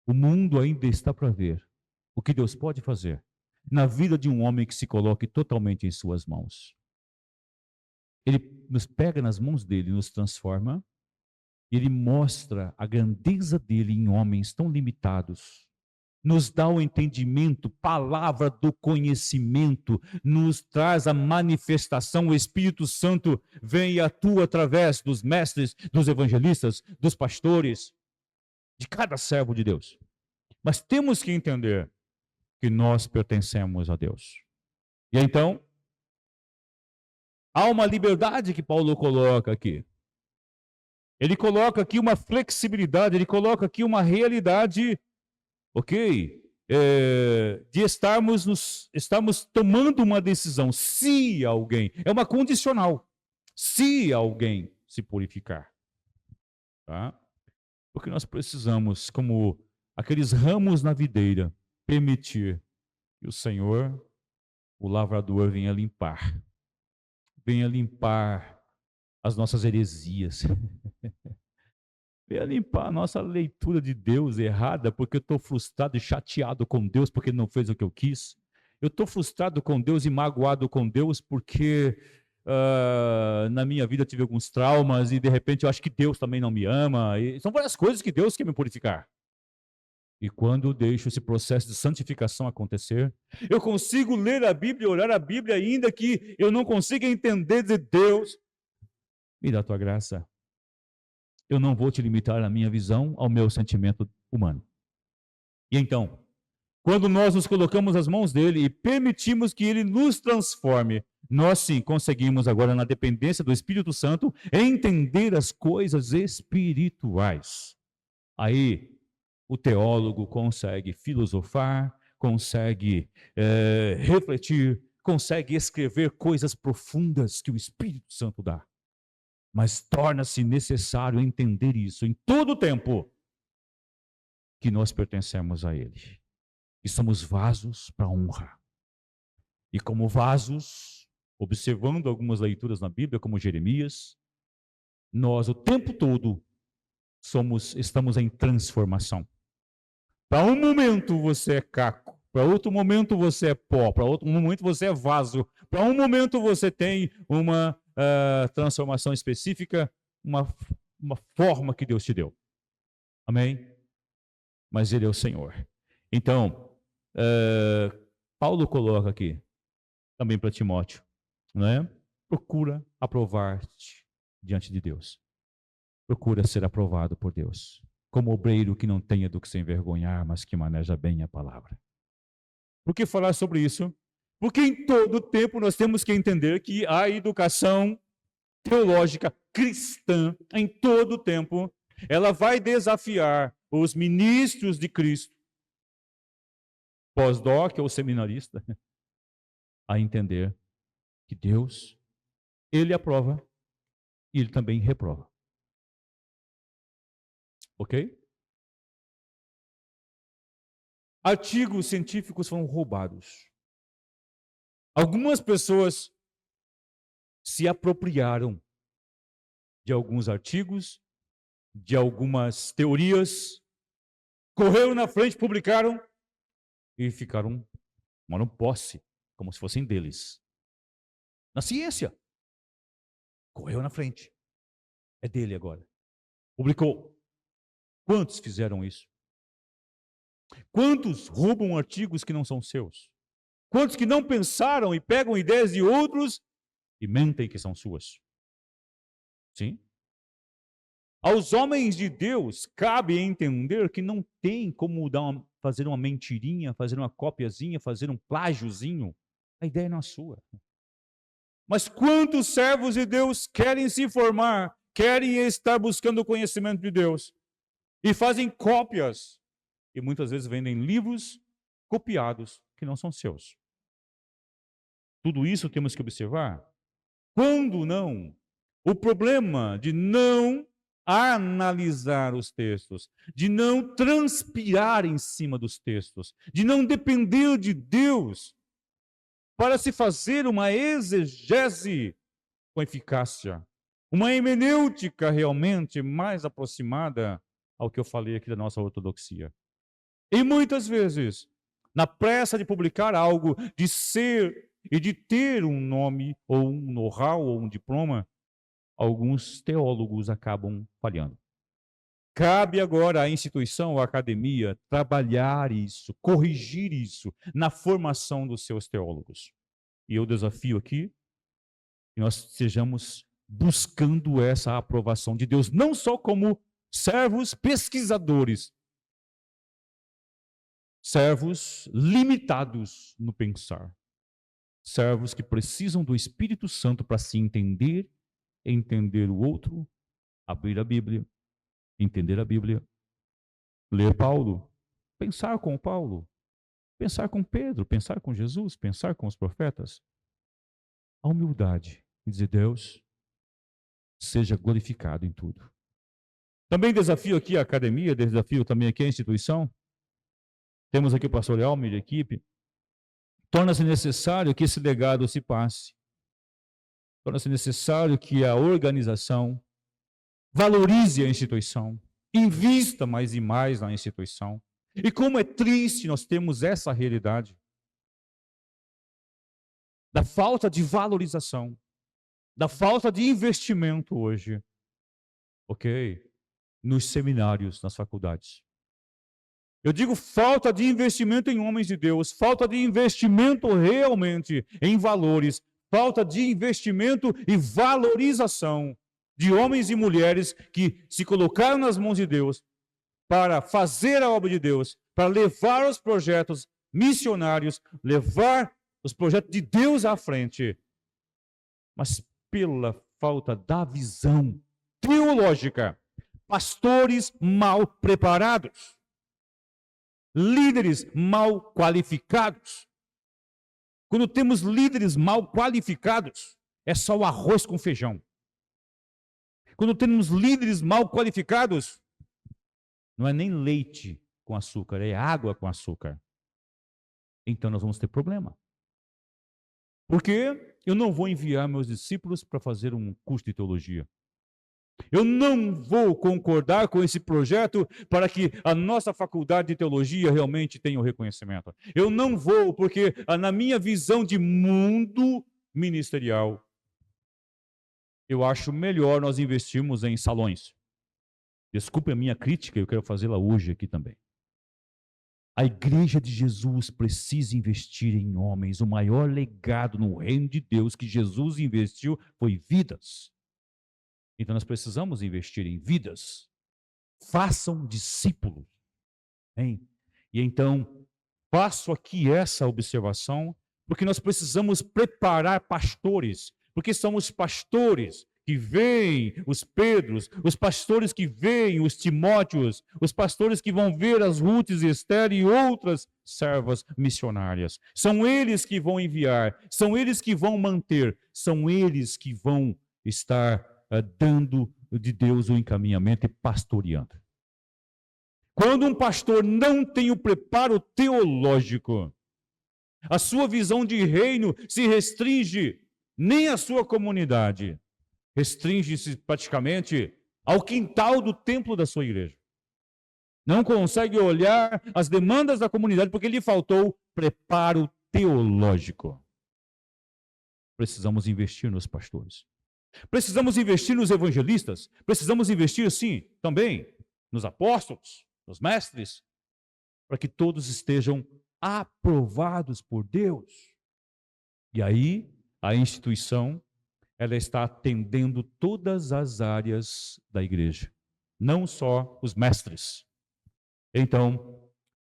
o mundo ainda está para ver o que Deus pode fazer na vida de um homem que se coloque totalmente em suas mãos. Ele nos pega nas mãos dele, nos transforma, Ele mostra a grandeza dele em homens tão limitados. Nos dá o entendimento, palavra do conhecimento, nos traz a manifestação. O Espírito Santo vem e atua através dos mestres, dos evangelistas, dos pastores, de cada servo de Deus. Mas temos que entender que nós pertencemos a Deus. E então, há uma liberdade que Paulo coloca aqui. Ele coloca aqui uma flexibilidade, ele coloca aqui uma realidade, ok? De estamos tomando uma decisão. Se alguém, é uma condicional, se alguém se purificar. Tá? Porque nós precisamos, como aqueles ramos na videira, permitir que o Senhor, o lavrador, venha limpar as nossas heresias, venha limpar a nossa leitura de Deus errada, porque eu estou frustrado e chateado com Deus porque Ele não fez o que eu quis. Eu estou frustrado com Deus e magoado com Deus porque na minha vida eu tive alguns traumas e de repente eu acho que Deus também não me ama. E são várias coisas que Deus quer me purificar. E quando eu deixo esse processo de santificação acontecer, eu consigo ler a Bíblia, orar a Bíblia, ainda que eu não consiga entender de Deus. Me dá a tua graça. Eu não vou te limitar a minha visão ao meu sentimento humano. E então, quando nós nos colocamos nas mãos dele e permitimos que ele nos transforme, nós sim conseguimos agora, na dependência do Espírito Santo, entender as coisas espirituais. Aí, o teólogo consegue filosofar, consegue refletir, consegue escrever coisas profundas que o Espírito Santo dá. Mas torna-se necessário entender isso em todo o tempo, que nós pertencemos a Ele. E somos vasos para honra. E como vasos, observando algumas leituras na Bíblia, como Jeremias, nós o tempo todo estamos em transformação. Para um momento você é caco, para outro momento você é pó, para outro momento você é vaso, para um momento você tem uma transformação específica, uma forma que Deus te deu. Amém? Mas Ele é o Senhor. Então, Paulo coloca aqui, também para Timóteo, né? Procura aprovar-te diante de Deus. Procura ser aprovado por Deus. Como obreiro que não tenha do que se envergonhar, mas que maneja bem a palavra. Por que falar sobre isso? Porque em todo tempo nós temos que entender que a educação teológica cristã, em todo tempo, ela vai desafiar os ministros de Cristo, pós-doc ou seminarista, a entender que Deus, Ele aprova e Ele também reprova. Ok? Artigos científicos foram roubados. Algumas pessoas se apropriaram de alguns artigos, de algumas teorias, correram na frente, publicaram e tomaram posse, como se fossem deles. Na ciência. Correu na frente. É dele agora. Publicou. Quantos fizeram isso? Quantos roubam artigos que não são seus? Quantos que não pensaram e pegam ideias de outros e mentem que são suas? Sim. Aos homens de Deus cabe entender que não tem como fazer uma mentirinha, fazer uma copiazinha, fazer um plágiozinho. A ideia não é sua. Mas quantos servos de Deus querem se formar, querem estar buscando o conhecimento de Deus e fazem cópias e muitas vezes vendem livros copiados que não são seus. Tudo isso temos que observar. Quando não, o problema de não analisar os textos, de não transpirar em cima dos textos, de não depender de Deus para se fazer uma exegese com eficácia, uma hermenêutica realmente mais aproximada ao que eu falei aqui da nossa ortodoxia. E muitas vezes, na pressa de publicar algo, de ser e de ter um nome, ou um know-how, ou um diploma, alguns teólogos acabam falhando. Cabe agora à instituição, à academia, trabalhar isso, corrigir isso na formação dos seus teólogos. E eu desafio aqui que nós estejamos buscando essa aprovação de Deus, não só como servos pesquisadores, servos limitados no pensar, servos que precisam do Espírito Santo para se entender o outro, abrir a Bíblia, entender a Bíblia, ler Paulo, pensar com Paulo, pensar com Pedro, pensar com Jesus, pensar com os profetas. A humildade e dizer: Deus, seja glorificado em tudo. Também desafio aqui a academia, desafio também aqui a instituição. Temos aqui o pastor Elmer e a equipe. Torna-se necessário que esse legado se passe. Torna-se necessário que a organização valorize a instituição, invista mais e mais na instituição. E como é triste nós temos essa realidade da falta de valorização, da falta de investimento hoje, ok? Nos seminários, nas faculdades. Eu digo falta de investimento em homens de Deus, falta de investimento realmente em valores, falta de investimento e valorização de homens e mulheres que se colocaram nas mãos de Deus para fazer a obra de Deus, para levar os projetos missionários, levar os projetos de Deus à frente. Mas pela falta da visão teológica, pastores mal preparados, líderes mal qualificados. Quando temos líderes mal qualificados, é só o arroz com feijão. Quando temos líderes mal qualificados, não é nem leite com açúcar, é água com açúcar. Então nós vamos ter problema. Porque eu não vou enviar meus discípulos para fazer um curso de teologia. Eu não vou concordar com esse projeto para que a nossa faculdade de teologia realmente tenha o reconhecimento. Eu não vou, porque na minha visão de mundo ministerial, eu acho melhor nós investirmos em salões. Desculpe a minha crítica, eu quero fazê-la hoje aqui também. A igreja de Jesus precisa investir em homens. O maior legado no reino de Deus que Jesus investiu foi vidas. Então nós precisamos investir em vidas. Façam discípulos. Hein? E então, faço aqui essa observação, porque nós precisamos preparar pastores, porque são os pastores que veem os Pedros, os pastores que veem os Timóteos, os pastores que vão ver as Rutes, Esther e outras servas missionárias. São eles que vão enviar, são eles que vão manter, são eles que vão estar dando de Deus o encaminhamento e pastoreando. Quando um pastor não tem o preparo teológico, a sua visão de reino se restringe nem à sua comunidade, restringe-se praticamente ao quintal do templo da sua igreja. Não consegue olhar as demandas da comunidade porque lhe faltou preparo teológico. Precisamos investir nos pastores. Precisamos investir nos evangelistas. Precisamos investir, sim, também nos apóstolos, nos mestres, para que todos estejam aprovados por Deus. E aí, a instituição, ela está atendendo todas as áreas da igreja, não só os mestres. Então,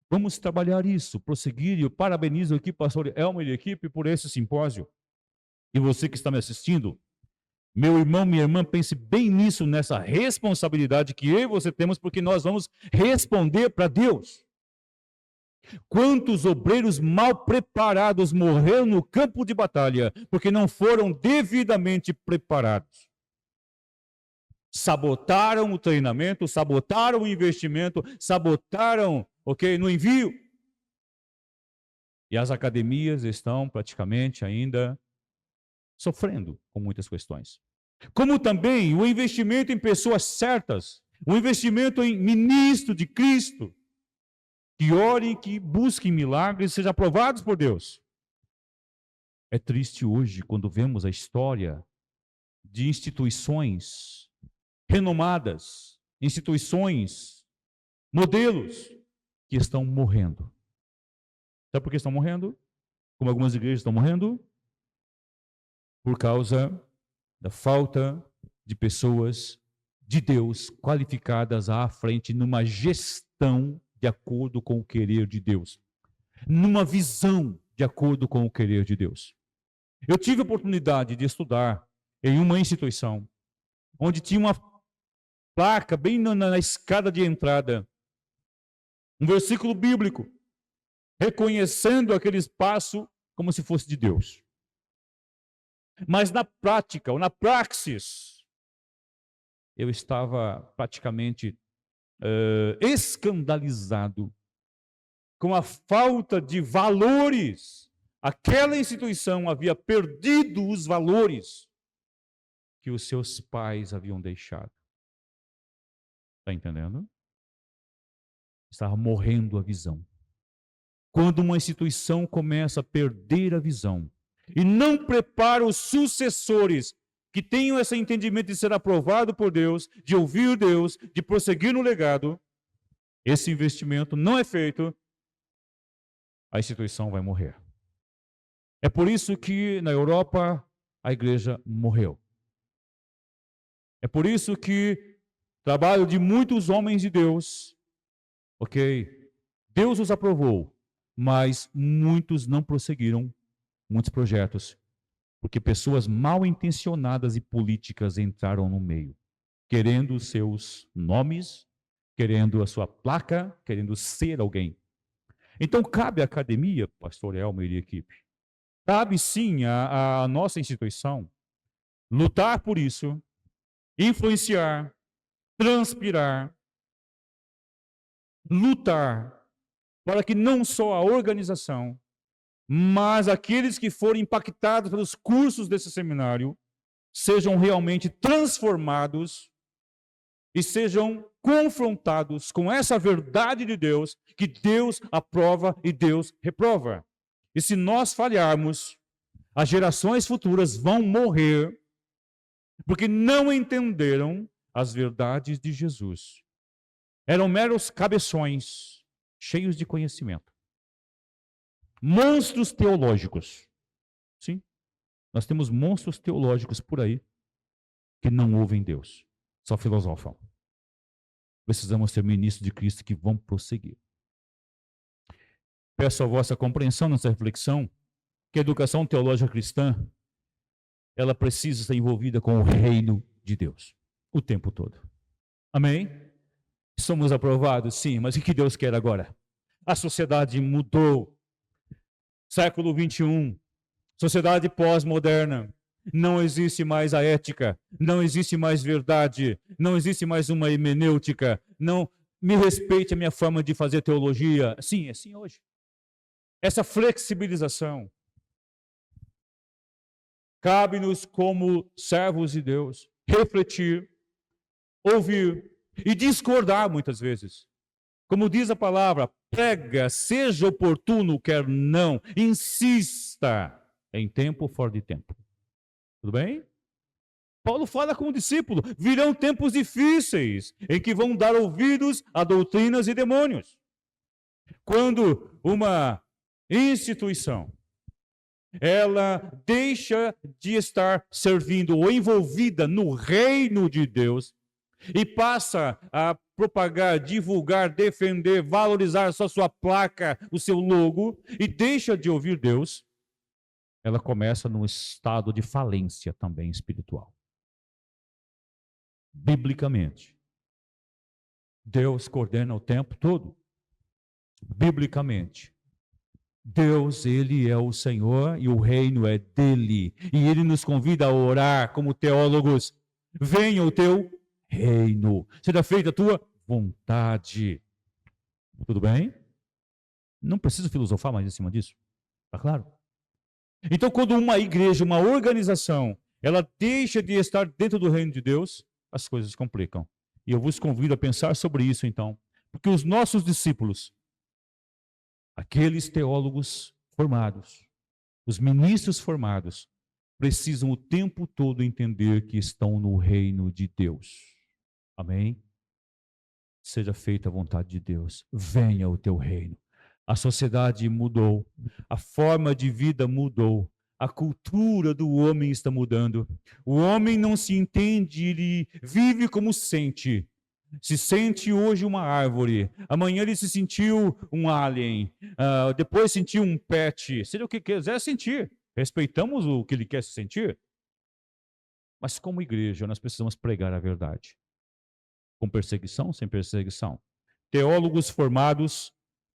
vamos trabalhar isso, prosseguir, e eu parabenizo aqui o pastor Elmer e a equipe por esse simpósio. E você que está me assistindo, meu irmão, minha irmã, pense bem nisso, nessa responsabilidade que eu e você temos, porque nós vamos responder para Deus. Quantos obreiros mal preparados morreram no campo de batalha, porque não foram devidamente preparados? Sabotaram o treinamento, sabotaram o investimento, sabotaram, no envio. E as academias estão praticamente ainda sofrendo com muitas questões. Como também o investimento em pessoas certas, o investimento em ministro de Cristo, que orem, que busquem milagres, sejam aprovados por Deus. É triste hoje quando vemos a história de instituições renomadas, instituições, modelos que estão morrendo. Sabe por que estão morrendo? Como algumas igrejas estão morrendo? Por causa da falta de pessoas de Deus qualificadas à frente numa gestão de acordo com o querer de Deus, numa visão de acordo com o querer de Deus. Eu tive a oportunidade de estudar em uma instituição onde tinha uma placa bem na escada de entrada, um versículo bíblico, reconhecendo aquele espaço como se fosse de Deus. Mas na prática, ou na praxis, eu estava praticamente escandalizado com a falta de valores. Aquela instituição havia perdido os valores que os seus pais haviam deixado. Está entendendo? Estava morrendo a visão. Quando uma instituição começa a perder a visão e não prepara os sucessores que tenham esse entendimento de ser aprovado por Deus, de ouvir Deus, de prosseguir no legado, esse investimento não é feito, a instituição vai morrer. É por isso que na Europa a igreja morreu. É por isso que o trabalho de muitos homens de Deus, Deus os aprovou, mas muitos não prosseguiram muitos projetos, porque pessoas mal intencionadas e políticas entraram no meio, querendo os seus nomes, querendo a sua placa, querendo ser alguém. Então cabe à academia, pastor Elmer e equipe, cabe sim à nossa instituição lutar por isso, influenciar, transpirar, lutar para que não só a organização, mas aqueles que forem impactados pelos cursos desse seminário sejam realmente transformados e sejam confrontados com essa verdade de Deus, que Deus aprova e Deus reprova. E se nós falharmos, as gerações futuras vão morrer porque não entenderam as verdades de Jesus. Eram meros cabeções cheios de conhecimento. Monstros teológicos. Sim, nós temos monstros teológicos por aí que não ouvem Deus, só filosofam. Precisamos ser ministros de Cristo que vão prosseguir. Peço a vossa compreensão nessa reflexão que a educação teológica cristã ela precisa estar envolvida com o reino de Deus o tempo todo. Amém? Somos aprovados? Sim, mas o que Deus quer agora? A sociedade mudou. Século 21, sociedade pós-moderna. Não existe mais a ética, não existe mais verdade, não existe mais uma hermenêutica. Não me respeite a minha forma de fazer teologia. Sim, é assim hoje. Essa flexibilização cabe-nos como servos de Deus refletir, ouvir e discordar muitas vezes. Como diz a palavra, prega, seja oportuno, quer não, insista em tempo ou fora de tempo. Tudo bem? Paulo fala com o discípulo, virão tempos difíceis em que vão dar ouvidos a doutrinas e demônios. Quando uma instituição ela deixa de estar servindo ou envolvida no reino de Deus e passa a propagar, divulgar, defender, valorizar só sua placa, o seu logo, e deixa de ouvir Deus, ela começa num estado de falência também espiritual. Biblicamente, Deus coordena o tempo todo. Biblicamente, Deus, Ele é o Senhor e o reino é dele. E Ele nos convida a orar como teólogos. Venha o teu reino. Seja feita a tua vontade. Tudo bem? Não preciso filosofar mais em cima disso. Está claro? Então, quando uma igreja, uma organização, ela deixa de estar dentro do reino de Deus, as coisas complicam. E eu vos convido a pensar sobre isso, então. Porque os nossos discípulos, aqueles teólogos formados, os ministros formados, precisam o tempo todo entender que estão no reino de Deus. Amém? seja feita a vontade de Deus. Venha o teu reino. A sociedade mudou, a forma de vida mudou, a cultura do homem está mudando. O homem não se entende, ele vive como sente. Se sente hoje uma árvore, amanhã ele se sentiu um alien, depois sentiu um pet, seja o que quiser sentir. Respeitamos o que ele quer se sentir. Mas como igreja, nós precisamos pregar a verdade. Com perseguição, sem perseguição. Teólogos formados,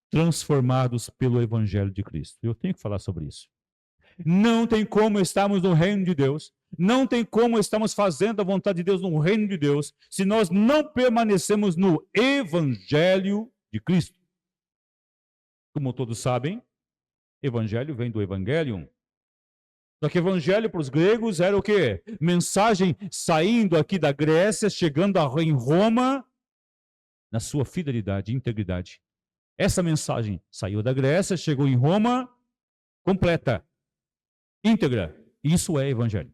transformados pelo Evangelho de Cristo. Eu tenho que falar sobre isso. Não tem como estarmos no reino de Deus, não tem como estarmos fazendo a vontade de Deus no reino de Deus, se nós não permanecemos no Evangelho de Cristo. Como todos sabem, Evangelho vem do Evangelium. Só que Evangelho para os gregos era o quê? Mensagem saindo aqui da Grécia, chegando em Roma, na sua fidelidade e integridade. Essa mensagem saiu da Grécia, chegou em Roma, completa, íntegra. Isso é Evangelho.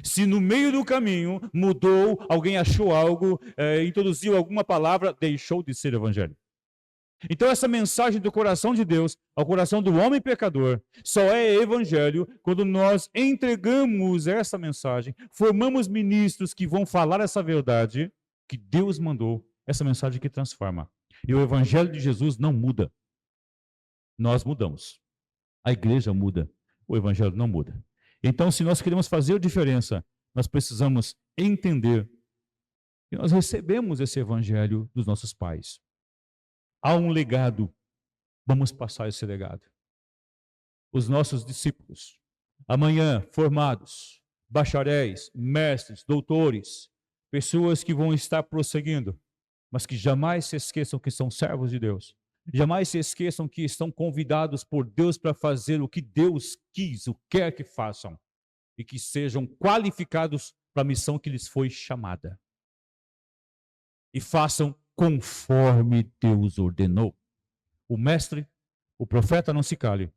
Se no meio do caminho mudou, alguém achou algo, introduziu alguma palavra, deixou de ser Evangelho. Então essa mensagem do coração de Deus ao coração do homem pecador só é Evangelho quando nós entregamos essa mensagem, formamos ministros que vão falar essa verdade que Deus mandou, essa mensagem que transforma. E o Evangelho de Jesus não muda. Nós mudamos. A igreja muda. O Evangelho não muda. Então, se nós queremos fazer diferença, nós precisamos entender que nós recebemos esse Evangelho dos nossos pais. Há um legado. Vamos passar esse legado. Os nossos discípulos, amanhã formados, bacharéis, mestres, doutores, pessoas que vão estar prosseguindo, mas que jamais se esqueçam que são servos de Deus. Jamais se esqueçam que estão convidados por Deus para fazer o que Deus quis, o que quer que façam. E que sejam qualificados para a missão que lhes foi chamada. E façam conforme Deus ordenou. O mestre, o profeta não se cale.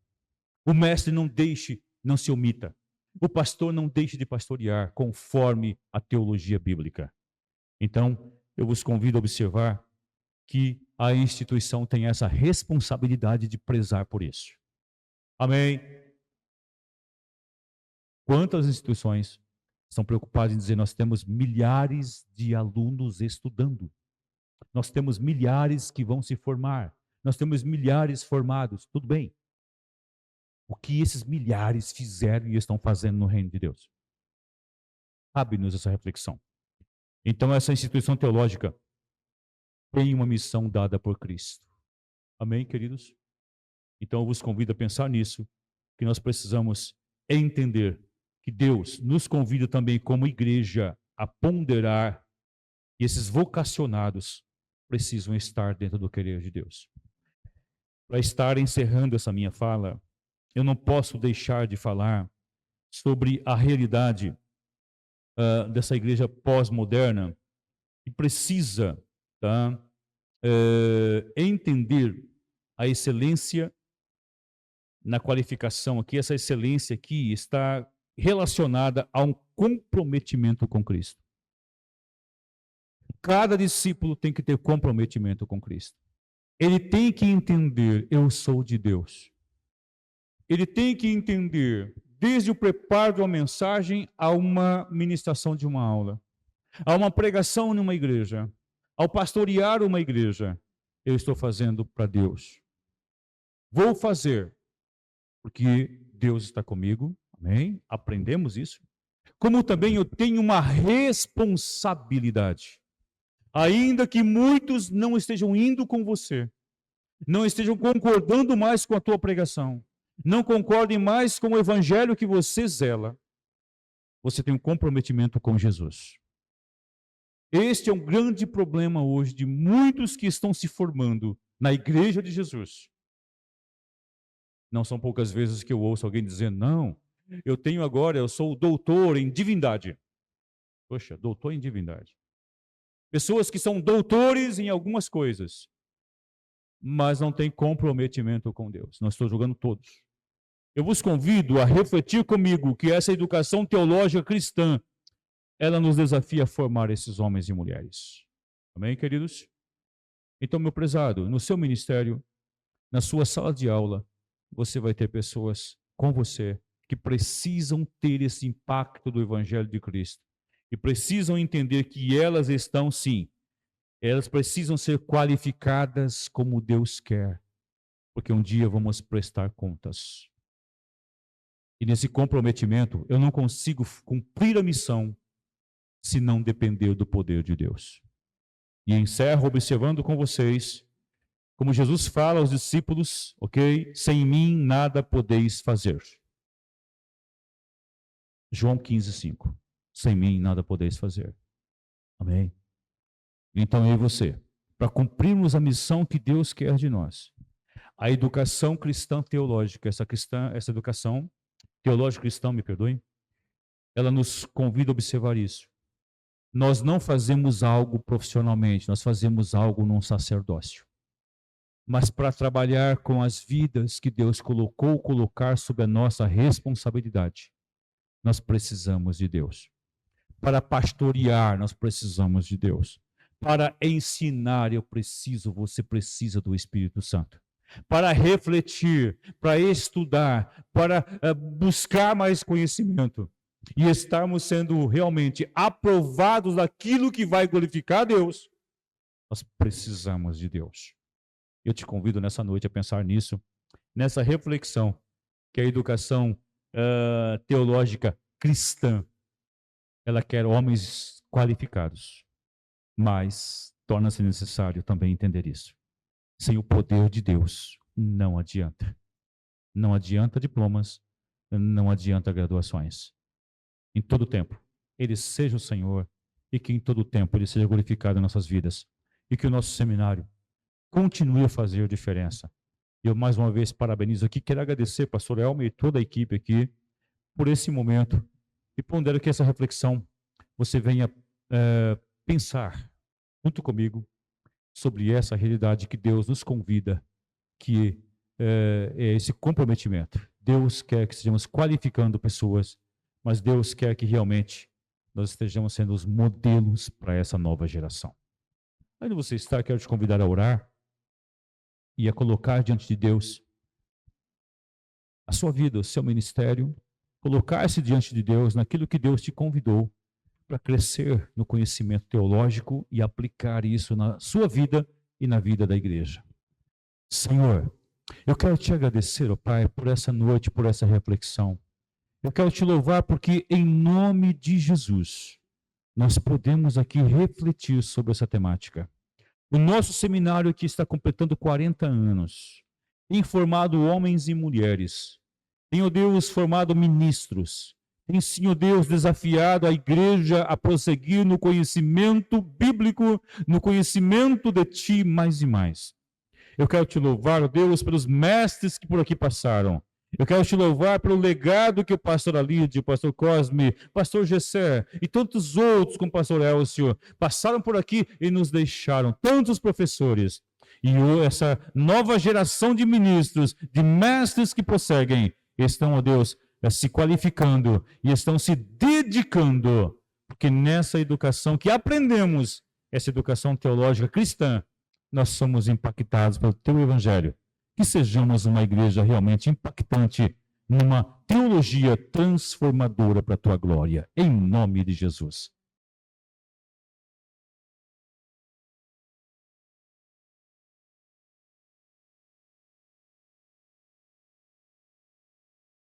O mestre não deixe, não se omita. O pastor não deixe de pastorear conforme a teologia bíblica. Então, eu vos convido a observar que a instituição tem essa responsabilidade de prezar por isso. Amém? Quantas instituições estão preocupadas em dizer nós temos milhares de alunos estudando. Nós temos milhares que vão se formar. Nós temos milhares formados. Tudo bem. O que esses milhares fizeram e estão fazendo no reino de Deus? Cabe-nos essa reflexão. Então, essa instituição teológica tem uma missão dada por Cristo. Amém, queridos? Então, eu vos convido a pensar nisso, que nós precisamos entender que Deus nos convida também como igreja a ponderar que esses vocacionados precisam estar dentro do querer de Deus. Para estar encerrando essa minha fala, eu não posso deixar de falar sobre a realidade dessa igreja pós-moderna que precisa entender a excelência na qualificação aqui. Essa excelência aqui está relacionada a um comprometimento com Cristo. Cada discípulo tem que ter comprometimento com Cristo. Ele tem que entender, eu sou de Deus. Ele tem que entender, desde o preparo de uma mensagem a uma ministração de uma aula, a uma pregação numa igreja, ao pastorear uma igreja, eu estou fazendo para Deus. Vou fazer, porque Deus está comigo, amém? Aprendemos isso. Como também eu tenho uma responsabilidade. Ainda que muitos não estejam indo com você, não estejam concordando mais com a tua pregação, não concordem mais com o evangelho que você zela, você tem um comprometimento com Jesus. Este é um grande problema hoje de muitos que estão se formando na igreja de Jesus. Não são poucas vezes que eu ouço alguém dizendo, não, eu sou doutor em divindade. Poxa, doutor em divindade. Pessoas que são doutores em algumas coisas, mas não têm comprometimento com Deus. Não estou julgando todos. Eu vos convido a refletir comigo que essa educação teológica cristã, ela nos desafia a formar esses homens e mulheres. Amém, queridos? Então, meu prezado, no seu ministério, na sua sala de aula, você vai ter pessoas com você que precisam ter esse impacto do Evangelho de Cristo e precisam entender que elas estão, sim, elas precisam ser qualificadas como Deus quer, porque um dia vamos prestar contas. E nesse comprometimento, eu não consigo cumprir a missão se não depender do poder de Deus. E encerro observando com vocês como Jesus fala aos discípulos, ok? Sem mim nada podeis fazer. João 15:5. Sem mim nada podeis fazer. Amém? Então eu e você, para cumprirmos a missão que Deus quer de nós, a educação cristã teológica, essa educação teológica cristã, me perdoem, ela nos convida a observar isso. Nós não fazemos algo profissionalmente, nós fazemos algo num sacerdócio. Mas para trabalhar com as vidas que Deus colocar sob a nossa responsabilidade, nós precisamos de Deus. Para pastorear, nós precisamos de Deus. Para ensinar, você precisa do Espírito Santo. Para refletir, para estudar, para buscar mais conhecimento e estarmos sendo realmente aprovados daquilo que vai glorificar a Deus, nós precisamos de Deus. Eu te convido nessa noite a pensar nisso, nessa reflexão, que a educação teológica cristã, ela quer homens qualificados, mas torna-se necessário também entender isso. Sem o poder de Deus, não adianta. Não adianta diplomas, não adianta graduações. Em todo tempo, Ele seja o Senhor e que em todo tempo Ele seja glorificado em nossas vidas. E que o nosso seminário continue a fazer diferença. Eu mais uma vez parabenizo aqui, quero agradecer pastor Elmer e toda a equipe aqui por esse momento e pondero que essa reflexão você venha pensar junto comigo sobre essa realidade que Deus nos convida, que é esse comprometimento. Deus quer que estejamos qualificando pessoas, mas Deus quer que realmente nós estejamos sendo os modelos para essa nova geração. Onde você está, quero te convidar a orar e a colocar diante de Deus a sua vida, o seu ministério, colocar-se diante de Deus naquilo que Deus te convidou para crescer no conhecimento teológico e aplicar isso na sua vida e na vida da igreja. Senhor, eu quero te agradecer, ó Pai, por essa noite, por essa reflexão. Eu quero te louvar porque, em nome de Jesus, nós podemos aqui refletir sobre essa temática. O nosso seminário aqui está completando 40 anos. Tem formado homens e mulheres. Tem, ó Deus, formado ministros. Tem, Senhor Deus, desafiado a igreja a prosseguir no conhecimento bíblico, no conhecimento de Ti mais e mais. Eu quero te louvar, ó Deus, pelos mestres que por aqui passaram. Eu quero te louvar pelo legado que o pastor Alídio, o pastor Cosme, pastor Gessé e tantos outros, como o pastor Elcio, passaram por aqui e nos deixaram. Tantos professores. E essa nova geração de ministros, de mestres que prosseguem, estão, ó Deus, se qualificando e estão se dedicando. Porque nessa educação que aprendemos, essa educação teológica cristã, nós somos impactados pelo Teu Evangelho. Que sejamos uma igreja realmente impactante, numa teologia transformadora para a Tua glória. Em nome de Jesus.